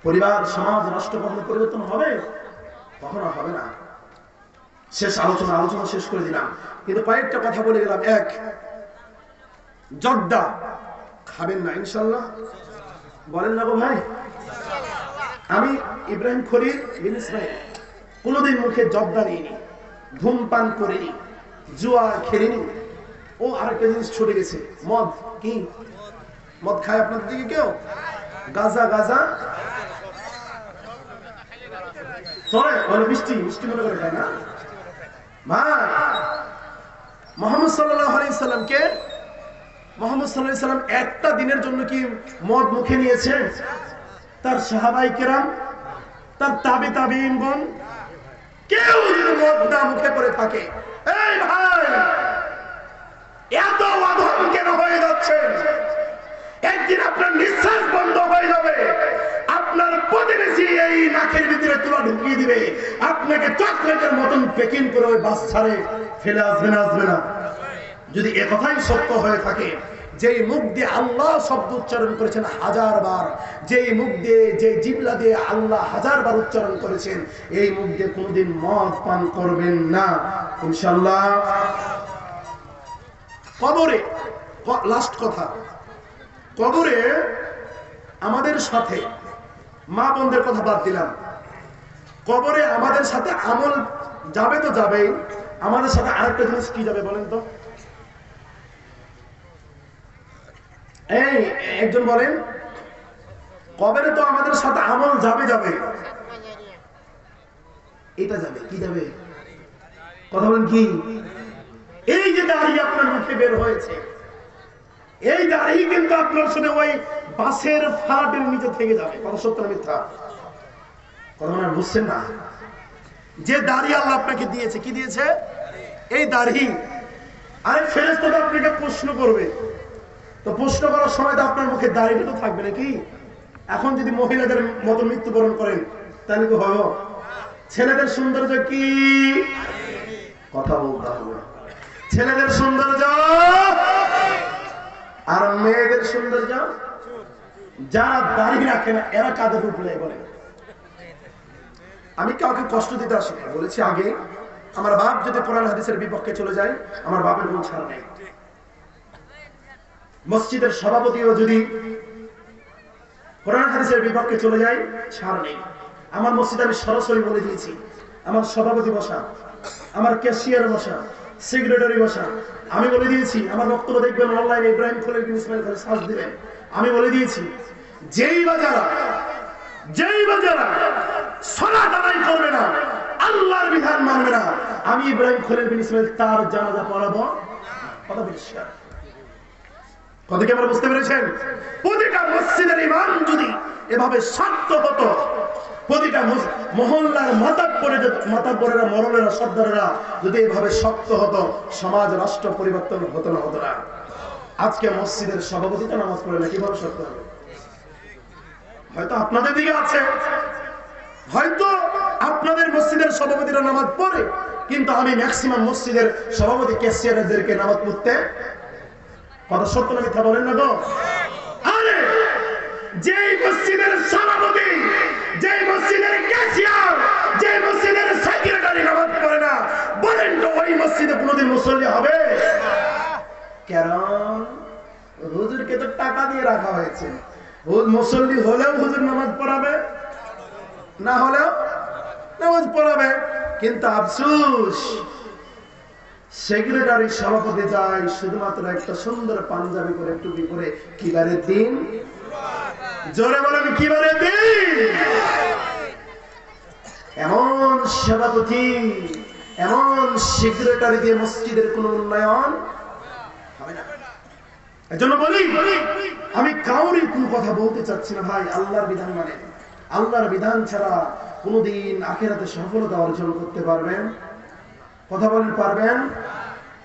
Speaker 2: পরিবার, সমাজ, রাষ্ট্র কখনো পরিবর্তন হবে? কখনো হবে না। শেষ আলোচনা শেষ করে দিলাম, কিন্তু কয়েকটা কথা বলে গেলাম। এক, জর্দা খাবেন না ইনশাল্লাহ? বলেন না গো ভাই? আমি ইব্রাহিম খলিল বিন ইসমাইল কোনদিন মুখে জর্দা নিইনি, ধূমপান করিনি, জুয়া খেলিনি। ও আরেকটা জিনিস ছুটে গেছে, মদ। কি মদ খায় আপনাদের দিকে কেউ? গাঁজা চলে, মিষ্টি মনে করে খায় না? ভাই, মুহাম্মদ সাল্লাল্লাহু আলাইহি সাল্লাম একটা দিনের জন্য কি মদ মুখে নিয়েছেন? তার সাহাবায়ে কেরাম, তার তাবিঈনগণ কেউ যদি মদ না মুখে করে থাকে, এই ভাই এত অধম কেন হয়ে যাচ্ছে? একদিন আপনার নিঃশ্বাস বন্ধ হয়ে যাবে, আপনার প্রতিবেশী এই নাকের ভিতরে তুলা ঢুকিয়ে দিবে, আপনাকে চকলেটের মতন প্যাকিং করে ওই বাস ছাড়ে ফেলে আসবে না? যদি এ কথাই সত্য হয়ে থাকে, যেই মুখ দিয়ে আল্লাহ শব্দ উচ্চারণ করেছেন 1000 বার, যেই মুখ দিয়ে, যে জিহ্বা দিয়ে আল্লাহ 1000 বার উচ্চারণ করেছেন, এই মুখ দিয়ে কোনোদিন মদ পান করবেন না ইনশাআল্লাহ। কবরে, লাস্ট কথা, কবরে আমাদের সাথে, মা বোনদের কথা বাদ দিলাম, কবরে আমাদের সাথে আমল যাবে তো যাবেই, আমাদের সাথে আরেকটা জিনিস কি যাবে বলেন তো? এই একজন বলেন, কবরে তো আমাদের সাথে আমল যাবে, এটা যাবে, কি যাবে? কথা বলেন কি? এই যে দাড়ি আপনার মুখে বের হয়েছে, এই দাড়ি কিন্তু আপনার সাথে ওই বাসের ফালাটের নিচে থেকে যাবে। কথা সত্য না মিথ্যা? কথা না বুঝছেন না? যে দাড়ি আল্লাহ আপনাকে দিয়েছে, কি দিয়েছে? এই দাড়ি। আরে ফেরেশতা তো আপনাকে প্রশ্ন করবে, তো প্রশ্ন করার সময় তো আপনার মুখে দাড়িটা তো থাকবে নাকি? এখন যদি মহিলাদের মতো মৃত্যুবরণ করেন তাহলে তো হবে? ছেলেদের সৌন্দর্য কি? কথা বলতে হবে। ছেলেদের সৌন্দর্য আর মেয়েদের সৌন্দর্য, যারা দাড়ি রাখে না এরা কাদের উপরে বলে? আমি কাউকে কষ্ট দিতে আসি না, বলেছি আগে, আমার বাপ যদি কোরআন হাদিসের বিপক্ষে চলে যায়, আমার বাপের কোনো ছাড় নেই। মসজিদের সভাপতিও যদি কোরআন হাদিসের বিপক্ষে চলে যায়, ছাড় নেই। আমার মসজিদে আমি সরাসরি বলে দিয়েছি, আমার সভাপতি বসা, আমার ক্যাশিয়ার বসা, সেক্রেটারি বসা, আমি বলে দিয়েছি, আমার বক্তব্য দেখবেন অনলাইনে ইব্রাহিম খলিল বিন ইসমাইল করে সার্চ দিবেন, আমি বলে দিয়েছি যেই বাজারা সালাত আদায় করবে না, আল্লাহর বিধান মানবে না, আমি ইব্রাহিম খলিল বিন ইসমাইল তার জানাজা পড়াবো। কথা পরিষ্কার, কথা কি আপনারা বুঝতে পেরেছেন? প্রতিটা মসজিদের ইমাম যদি এভাবে শক্ত হতো, প্রতিটা মহল্লার মাতাব্বরেরা, মরলেরা, সর্দারেরা যদি এভাবে শক্ত হতো, সমাজ রাষ্ট্র পরিবর্তন হতো না। আজকে মসজিদের সভাপতিটা নামাজ পড়ে না, কিভাবে শক্ত হবে? হয়তো আপনাদের দিকে আছে, হয়তো আপনাদের মসজিদের সভাপতিরা নামাজ পড়ে, কিন্তু আমি ম্যাক্সিমাম মসজিদের সভাপতি ক্যাশিয়ারদেরকে নামাজ পড়তে, কথা সত্য না মিথ্যা বলেন না গো? আরে যেই মসজিদের সভাপতি, যেই মসজিদের ক্যাশিয়ার, যেই মসজিদের সেক্রেটারি নামাজ পড়ে না, বলেন তো ওই মসজিদে কোনোদিন মুসল্লি হবে? কারণ হুজুরকে তো টাকা দিয়ে রাখা হয়েছে, মুসল্লি হলেও হুজুর নামাজ পড়াবে, না হলেও নামাজ পড়াবে। কিন্তু আফসোস, সেক্রেটারি সভাপতি যায় শুধুমাত্র একটা সুন্দর পাঞ্জাবি করে, টুপি করে, কিবারের দিন, জোরে বলেন কিবারের দিন। এমন সভাপতি, এমন সেক্রেটারি দিয়ে মসজিদের কোন উন্নয়ন হবে না। এজন্য বলি, আমি কাউরি কোন কথা বলতে চাচ্ছি না ভাই, আল্লাহর বিধান মানে, আল্লাহর বিধান ছাড়া কোনদিন আখিরাতে সফলতা অর্জন করতে পারবেন? কথা বলেন পারবেন?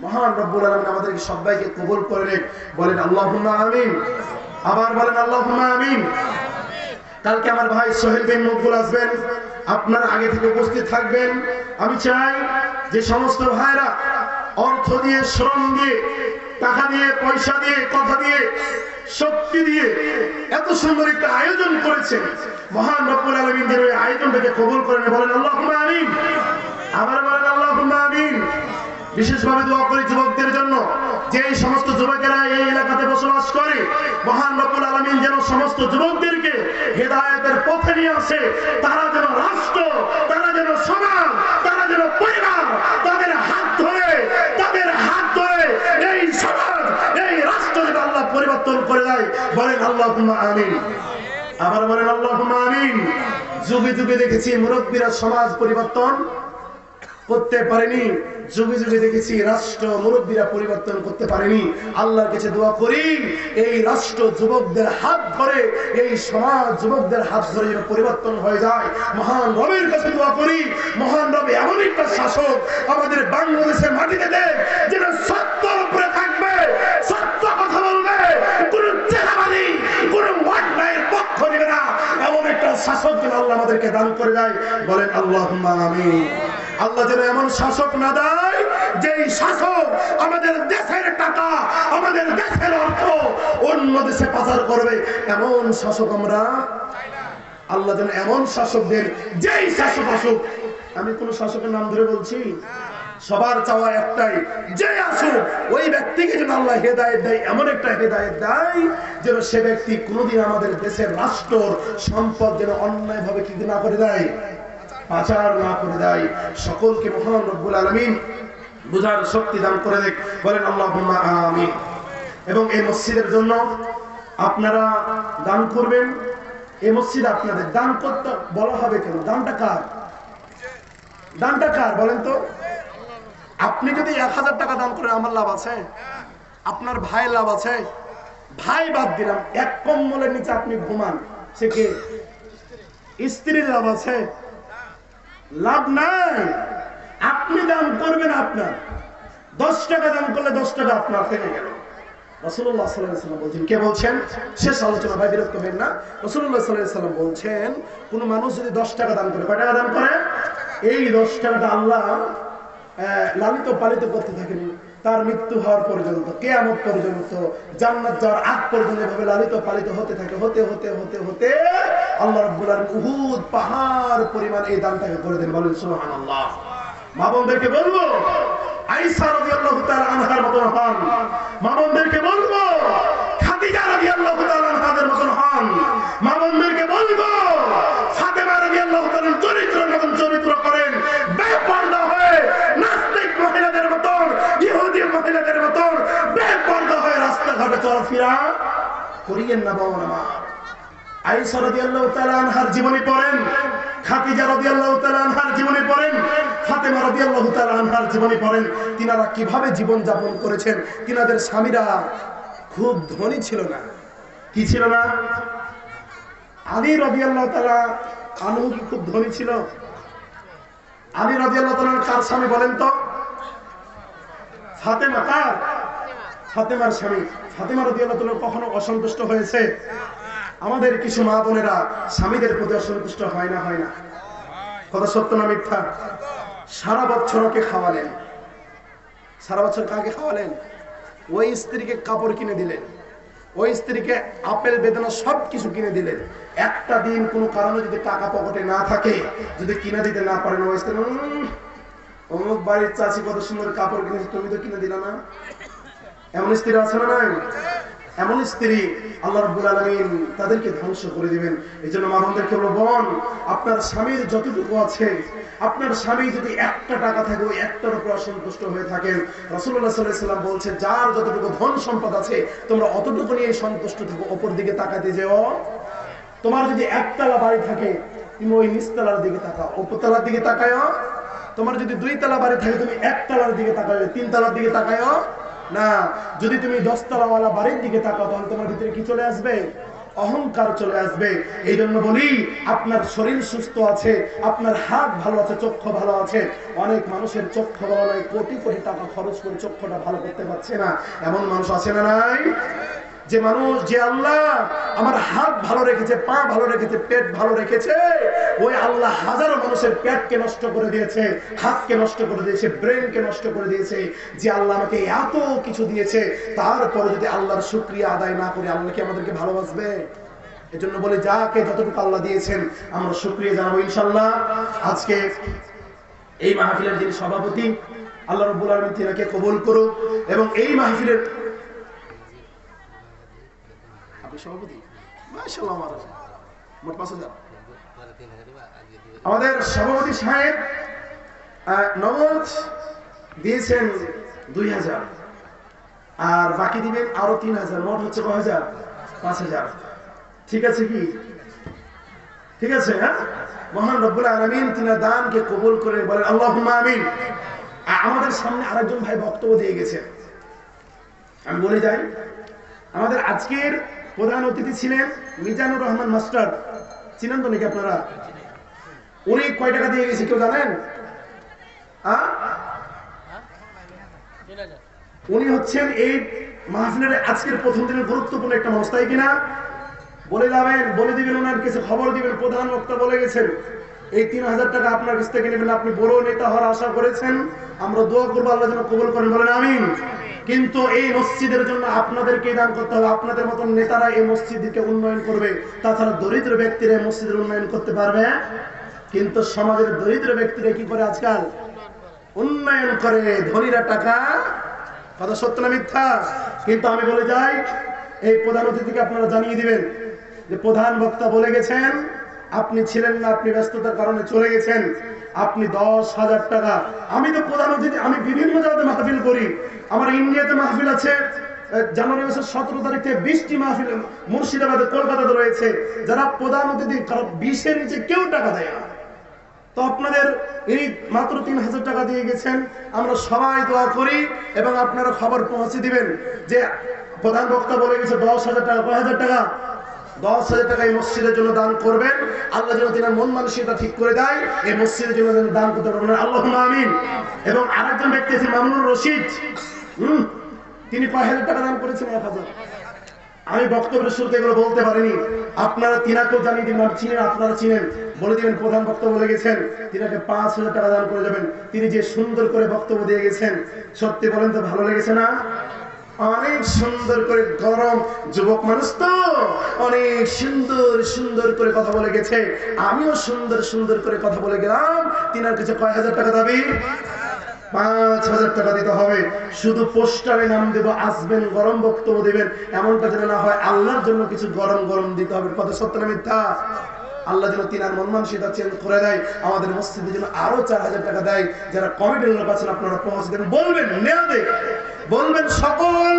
Speaker 2: মহান রব্বুল আলামিন আমাদেরকে সবাইকে কবুল করে নেন, বলেন আল্লাহুম্মা আমিন। আবার বলেন আল্লাহুম্মা আমিন। কালকে আমার ভাই সোহেল বিন মকবুল আসবেন, আপনারা আগে থেকে উপস্থিত থাকবেন। আমি চাই যে সমস্ত ভাইরা অর্থ দিয়ে, শ্রম দিয়ে, টাকা দিয়ে, পয়সা দিয়ে, কথা দিয়ে, শক্তি দিয়ে এত সুন্দর একটা আয়োজন করেছেন, মহান রব্বুল আলামিন যেন এই আয়োজনটাকে কবুল করেন, বলেন আল্লাহুম্মা আমিন। আবার বলেন আল্লাহুম্মা আমিন। বিশেষভাবে দোয়া করি যুবকদের জন্য, যে এই সমস্ত যুবকেরা এই এলাকাতে বসবাস করে, মহান রব্বুল আলামিন যেন সমস্ত যুবকদেরকে হেদায়েতের পথে নিয়ে আসে, তারা যেন রাষ্ট্র, তারা যেন সমাজ, তারা যেন পরিবার, তাদের হাত ধরে এই সমাজ, এই রাষ্ট্র যেন আল্লাহ পরিবর্তন করে দেয়, বলেন আল্লাহুম্মা আমিন। আবার বলেন আল্লাহুম্মা আমিন। যুগে যুগে দেখেছি মুরব্বীরা সমাজ পরিবর্তন করতে পারেনি, যুগে যুগে দেখেছি রাষ্ট্র মুরব্বীরা পরিবর্তন করতে পারেনি। আল্লাহর কাছে দোয়া করি, এই রাষ্ট্র যুবকদের হাত ধরে, এই সমাজ যুবকদের হাত ধরে যেন পরিবর্তন হয়ে যায়। মহান রবের কাছে দোয়া করি, মহান রব এমন একটা শাসক আমাদের বাংলাদেশের মাটিতে দেন, যেন সত্যের উপরে থাকবে, সত্য কথা বলবে, কোন চেহারাবাদী, কোন অন্যায়ের পক্ষ নেবে না, এমন একটা শাসক যেন আল্লাহ আমাদেরকে দান করে দেয়, বলেন আল্লাহুম্মা আমিন। আল্লাহ যেন এমন শাসক না দেয়, যেই শাসক আমাদের দেশের টাকা, আমাদের দেশের অর্থ অন্য দেশে পাচার করবে, এমন শাসক আমরা, আল্লাহ যেন এমন শাসক দেন, যেই শাসক আসুক, আমি কোন শাসকের নাম ধরে বলছি, সবার চাওয়া একটাই, যে আসুক ওই ব্যক্তিকে যেন আল্লাহ হেদায়েত দেয়, এমন একটা হেদায়েত দেয় যেন সে ব্যক্তি কোনোদিন আমাদের দেশের রাষ্ট্র সম্পদ যেন অন্যায় ভাবে কি না করে দেয়, পাচার না করে দেয়। সকলকে মহান রব্বুল আলামিন বুঝার শক্তি দান করে দেখ, বলেন আল্লাহুম্মা আমিন। এবং এই মসজিদের জন্য আপনারা দান করবেন, এই মসজিদ আপনাদের দান করতে বলা হবে কেন? দানটা কার? দানটা কার বলেন তো? আপনি যদি 1000 টাকা দান করেন আমার লাভ আছে? আপনার ভাই লাভ আছে? ভাই বাদ দিলাম, এক কম্বলের নিচে আপনি ঘুমান, সে কে? স্ত্রীর লাভ আছে? লাভ নাই। আপনি দান করবেন, আপনার 10 টাকা দান করলে 10 টাকা আপনার থেকে গেল। রাসূলুল্লাহ সাল্লাল্লাহু আলাইহি ওয়াসাল্লাম বলেন, কে বলছেন? শেষ আলোচনা, ভাই বিরক্ত হবেন না। রাসূলুল্লাহ সাল্লাল্লাহু আলাইহি ওয়াসাল্লাম বলছেন, কোন মানুষ যদি 10 টাকা দান করে, কয় টাকা দান করে? এই 10 টাকাটা আল্লাহ লালিত পালিত করতে থাকেন তার মৃত্যু হওয়ার পর্যন্ত, কিয়ামত পর্যন্ত, জান্নাত যাওয়ার আগ পর্যন্ত এভাবে লালিত পালিত হতে থাকে, হতে হতে হতে হতে আল্লাহ রাব্বুল আলামিন উহুদ পাহাড় পরিমাণ এই দানটাকে করে দেন, বলেন সুবহানাল্লাহ। মা বোনদেরকে বলবো, আয়েশা রাদিয়াল্লাহু তাআলা আনহার মতন হন। মা বোনদেরকে বলবো, খাদিজা রাদিয়াল্লাহু তাআলা আনহাদের মতন হন। মা বোনদেরকে বলবো, ফাতেমা রাদিয়াল্লাহু তাআলা চলাফেরা করিয়েন না বাবা আমার। আয়েশা রাদিয়াল্লাহু তাআলা আনহার জীবনী পড়েন, খাদিজা রাদিয়াল্লাহু তাআলা আনহার জীবনী পড়েন, ফাতেমা রাদিয়াল্লাহু তাআলা আনহার জীবনী পড়েন। তিনারা কিভাবে জীবন যাপন করেছেন। তিনাদের স্বামীরা খুব ধনী ছিল না। কি ছিল না? আলী রাদিয়াল্লাহু তাআলা আনহু কি খুব ধনী ছিল? আলী রাদিয়াল্লাহু তাআলা কার স্বামী বলেন তো? ফাতেমা। কার? ফাতেমার স্বামী। ফাতেমা রাদিয়াল্লাহু তাআলা কখনো অসন্তুষ্ট হয়েছে? আমাদের কিছু মা বোনেরা স্বামীদের প্রতি অসন্তুষ্ট হয় না? হয় না? কথা সত্য না মিথ্যা? সারা বছর ওকে খাওয়ালেন, সারা বছর কাকে খাওয়ালেন? ওই স্ত্রীকে কাপড় কিনে দিলেন, ওই স্ত্রীকে আপেল বেদানা সব কিছু কিনে দিলেন। একটা দিন কোনো কারণে যদি টাকা পকেটে না থাকে, যদি কিনে দিতে না পারেন, ওই স্ত্রী অমুক বাড়ির চাচি কত সুন্দর কাপড় কিনেছে, তুমি তো কিনে দিলা না। এমন স্ত্রী আছে না নাই? এমন স্ত্রী আল্লাহ রাব্বুল আলামিন তাদেরকে ধ্বংস করে দিবেন। এইজন্য মা বোনদেরকে বলবো, বোন, আপনার স্বামীর যতটুকু আছে, আপনার স্বামী যদি একটা টাকা থাকে, ওই একটার উপর অসন্তুষ্ট হয়ে থাকেন, রাসূলুল্লাহ সাল্লাল্লাহু আলাইহি ওয়াসাল্লাম বলছে, যার যতটুকু ধন সম্পদ আছে তোমরা অতটুকু নিয়ে সন্তুষ্ট থাকো, ওপর দিকে তাকাতে যেও। তোমার যদি একতলা বাড়ি থাকে, তুমি ওই নিচতলার দিকে তাকাও, উপরতলার দিকে তাকায়ও। তোমার যদি দুইতলা বাড়ি থাকে, তুমি একতলার দিকে তাকাও, তিনতলার দিকে তাকায়ও না। যদি তুমি 10 তলাওয়ালা বাড়ির দিকে তাকাও, তাহলে তোমার ভিতরে কি চলে আসবে? অহংকার চলে আসবে। এই জন্য বলি, আপনার শরীর সুস্থ আছে, আপনার হাত ভালো আছে, চক্ষু ভালো আছে। অনেক মানুষের চক্ষু ভালো নয়, কোটি কোটি টাকা খরচ করে চক্ষুটা ভালো করতে পারছে না। এমন মানুষ আছে না নাই? যে মানুষ, যে আল্লাহ আমার হাত ভালো রেখেছে, পা ভালো রেখেছে, পেট ভালো রেখেছে, ওই আল্লাহ হাজারো মানুষের পেটকে নষ্ট করে দিয়েছে, হাতকে নষ্ট করে দিয়েছে, ব্রেনকে নষ্ট করে দিয়েছে। যে আল্লাহ আমাকে এত কিছু দিয়েছে, তারপরে যদি আল্লাহর শুকরিয়া আদায় না করি, আল্লাহ কি আমাদেরকে ভালোবাসবে? এজন্য বলে, যাকে যতটুকু আল্লাহ দিয়েছেন আমরা শুকরিয়া জানাবো ইনশাআল্লাহ। আজকে এই মাহফিলের যিনি সভাপতি, আল্লাহ রাব্বুল আলামিন তিনাকে কবুল করুক। এবং এই মাহফিলের সভাপতি মাশাআল্লাহ, মোট 5000। আমাদের সভাপতি সাহেব নগদ দিয়েছেন 2000, আর বাকি দিবেন আরো 3000, মোট হচ্ছে 5000, 5000। ঠিক আছে কি? ঠিক আছে? হ্যাঁ, মহান রব্বুল আলামিন তিনার দানকে কবুল করে বলেন আল্লাহুম্মা আমিন। আমাদের সামনে আরেকজন ভাই বক্তব্য দিয়ে গেছেন, আমি বলে যাই। আমাদের আজকের প্রধান অতিথি ছিলেন মিজানুর রহমান মাস্টার। চিনেন তো নাকি আপনারা? উনি কয় টাকা দিয়ে গেছে কেউ জানেন? উনি হচ্ছেন এই মাহফিলের আজকের প্রথম দিনের গুরুত্বপূর্ণ একটা মানুষ, তাই কিনা? বলে যাবেন, বলে দিবেন, ওনার কিছু খবর দিবেন। প্রধান বক্তা বলে গেছেন, এই 3000 টাকা আপনার কাছ থেকে নেবেন। আপনি বড় নেতা হওয়ার আশা করেছেন, আমরা দোয়া করবো আল্লাহ যেন কবুল করেন, বলেন আমিন। কিন্তু এই মসজিদের জন্য আপনাদেরকে দান করতে হবে। আপনাদের মতন নেতারা এই মসজিদকে উন্নয়ন করবে, তাছাড়া দরিদ্র ব্যক্তিরা এই মসজিদের উন্নয়ন করতে পারবে। কিন্তু সমাজের দরিদ্র ব্যক্তিরা কি করে আজকাল? উন্নয়ন করে, ধনীরা টাকা। কথা সত্য না মিথ্যা? কিন্তু আমি বলে যাই, এই প্রধান অতিথিকে আপনারা জানিয়ে দিবেন যে প্রধান বক্তা বলে গেছেন, আপনি ছিলেন না, আপনি ব্যস্ততার কারণে চলে গেছেন, আপনি 10,000 টাকা। আমি তো প্রধান অতিথি, আমি বিভিন্ন জায়গাতে মাহফিল করি। আমার ইন্ডিয়াতে মাহফিল আছে, জানুয়ারি মাসের 17 তারিখ থেকে 20টি মাহফিল মুর্শিদাবাদে, কলকাতাতে রয়েছে। যারা প্রধান অতিথি, কারণ 20-এর নিচে কেউ টাকা দেয় না। তো আপনাদের এই মাত্র 3000 টাকা দিয়ে গেছেন। আমরা সবাই দোয়া করি এবং আপনারা খবর পৌঁছে দিবেন যে প্রধান বক্তা বলে গেছে 10,000 টাকা। 10,000 টাকা? 10,000 টাকা এই মসজিদের জন্য দান করবেন। আল্লাহ যেন তিনার মন মানসিকতা ঠিক করে দেয়, এই মসজিদের জন্য যেন দান করতে পারবেন, আল্লাহুম্মা আমিন। এবং আরেকজন ব্যক্তি আছে মামুনুর রশিদ, তিনি 5,000 টাকা দান করেছেন। 1000। আমি বক্তব্যের শুরুতে এগুলো বলতে পারিনি, আপনারা তিনাকেও জানিয়ে দিন, চিনেন, আপনারা চিনেন, বলে দিবেন প্রধান বক্তব্য বলে গেছেন, তিনাকে 5,000 টাকা দান করে যাবেন। তিনি যে সুন্দর করে বক্তব্য দিয়ে গেছেন, সত্যি বলেন তো ভালো লেগেছে না? অনেক সুন্দর করে, গরম যুবক মানুষ তো, অনেক সুন্দর সুন্দর করে কথা বলে গেছে। আমিও সুন্দর সুন্দর করে কথা বলে গেলাম। তিনার কাছে কয় হাজার টাকা দাবি? 5,000 টাকা দিতে হবে। শুধু পোস্টারে নাম দেব, আসবেন, গরম বক্তব্য দেবেন, এমনটা যেন না হয়। আল্লাহর জন্য কিছু গরম গরম দিতে হবে। কথা সত্য না মিথ্যা? আল্লাহ যেন তিনার মন মানসিকতা চেঞ্জ করে দেয়, আমাদের মসজিদের জন্য আরো 4,000 টাকা দেয়। যারা কমিটির লোক আছেন আপনারা পৌঁছে দেবেন, বলবেন নেওয়া দেয়, বলবেন সকল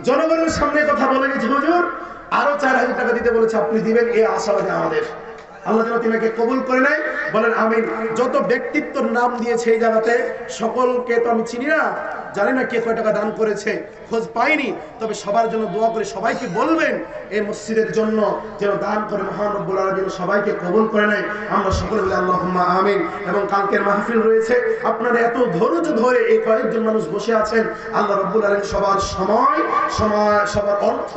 Speaker 2: জনগণের আপনাদের সামনে কথা বলে গেছি হুজুর, আরো 4000 টাকা দিতে বলেছে, আপনি দিবেন, এই আশাবাদী আমাদের। আল্লাহ যেন তিনাকে কবুল করে নেয়, বলেন আমিন। যত ব্যক্তিত্বর নাম দিয়েছে এই জায়গাতে, সকলকে তো আমি চিনি না, জানি না কে কয় টাকা দান করেছে, খোঁজ পাইনি, তবে সবার জন্য দোয়া করে সবাইকে বলবেন এই মসজিদের জন্য যেন দান করে মহান রব্বুল আলামিন সবাইকে কবুল করে নেয়। আমরা সকলে বলি আল্লাহুম্মা আমিন। এবং কালকের মাহফিল রয়েছে, আপনারা এত ধৈর্য ধরে এই কয়েকজন মানুষ বসে আছেন, আল্লাহ রব্বুল আলামিন সবার সময়, সবার অর্থ,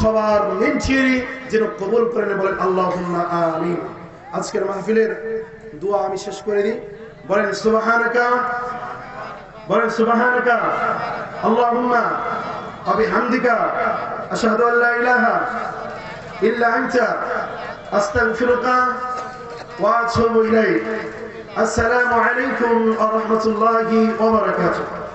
Speaker 2: সবার মেনচিরি যেন কবুল করে নেয়, বলেন আল্লাহুম্মা আমিন। আজকের মাহফিলের দোয়া আমি শেষ করে দিই, বলেন সুবহানাকা, বলেন সুবহানাকা আল্লাহুম্মা ওয়া বিহামদিকা আশহাদু আল্লা ইলাহা ইল্লা আনতা আস্তাগফিরুকা ওয়া আতুবু ইলাইক। আসসালামু আলাইকুম ওয়া রাহমাতুল্লাহি ওয়া বারাকাতুহু।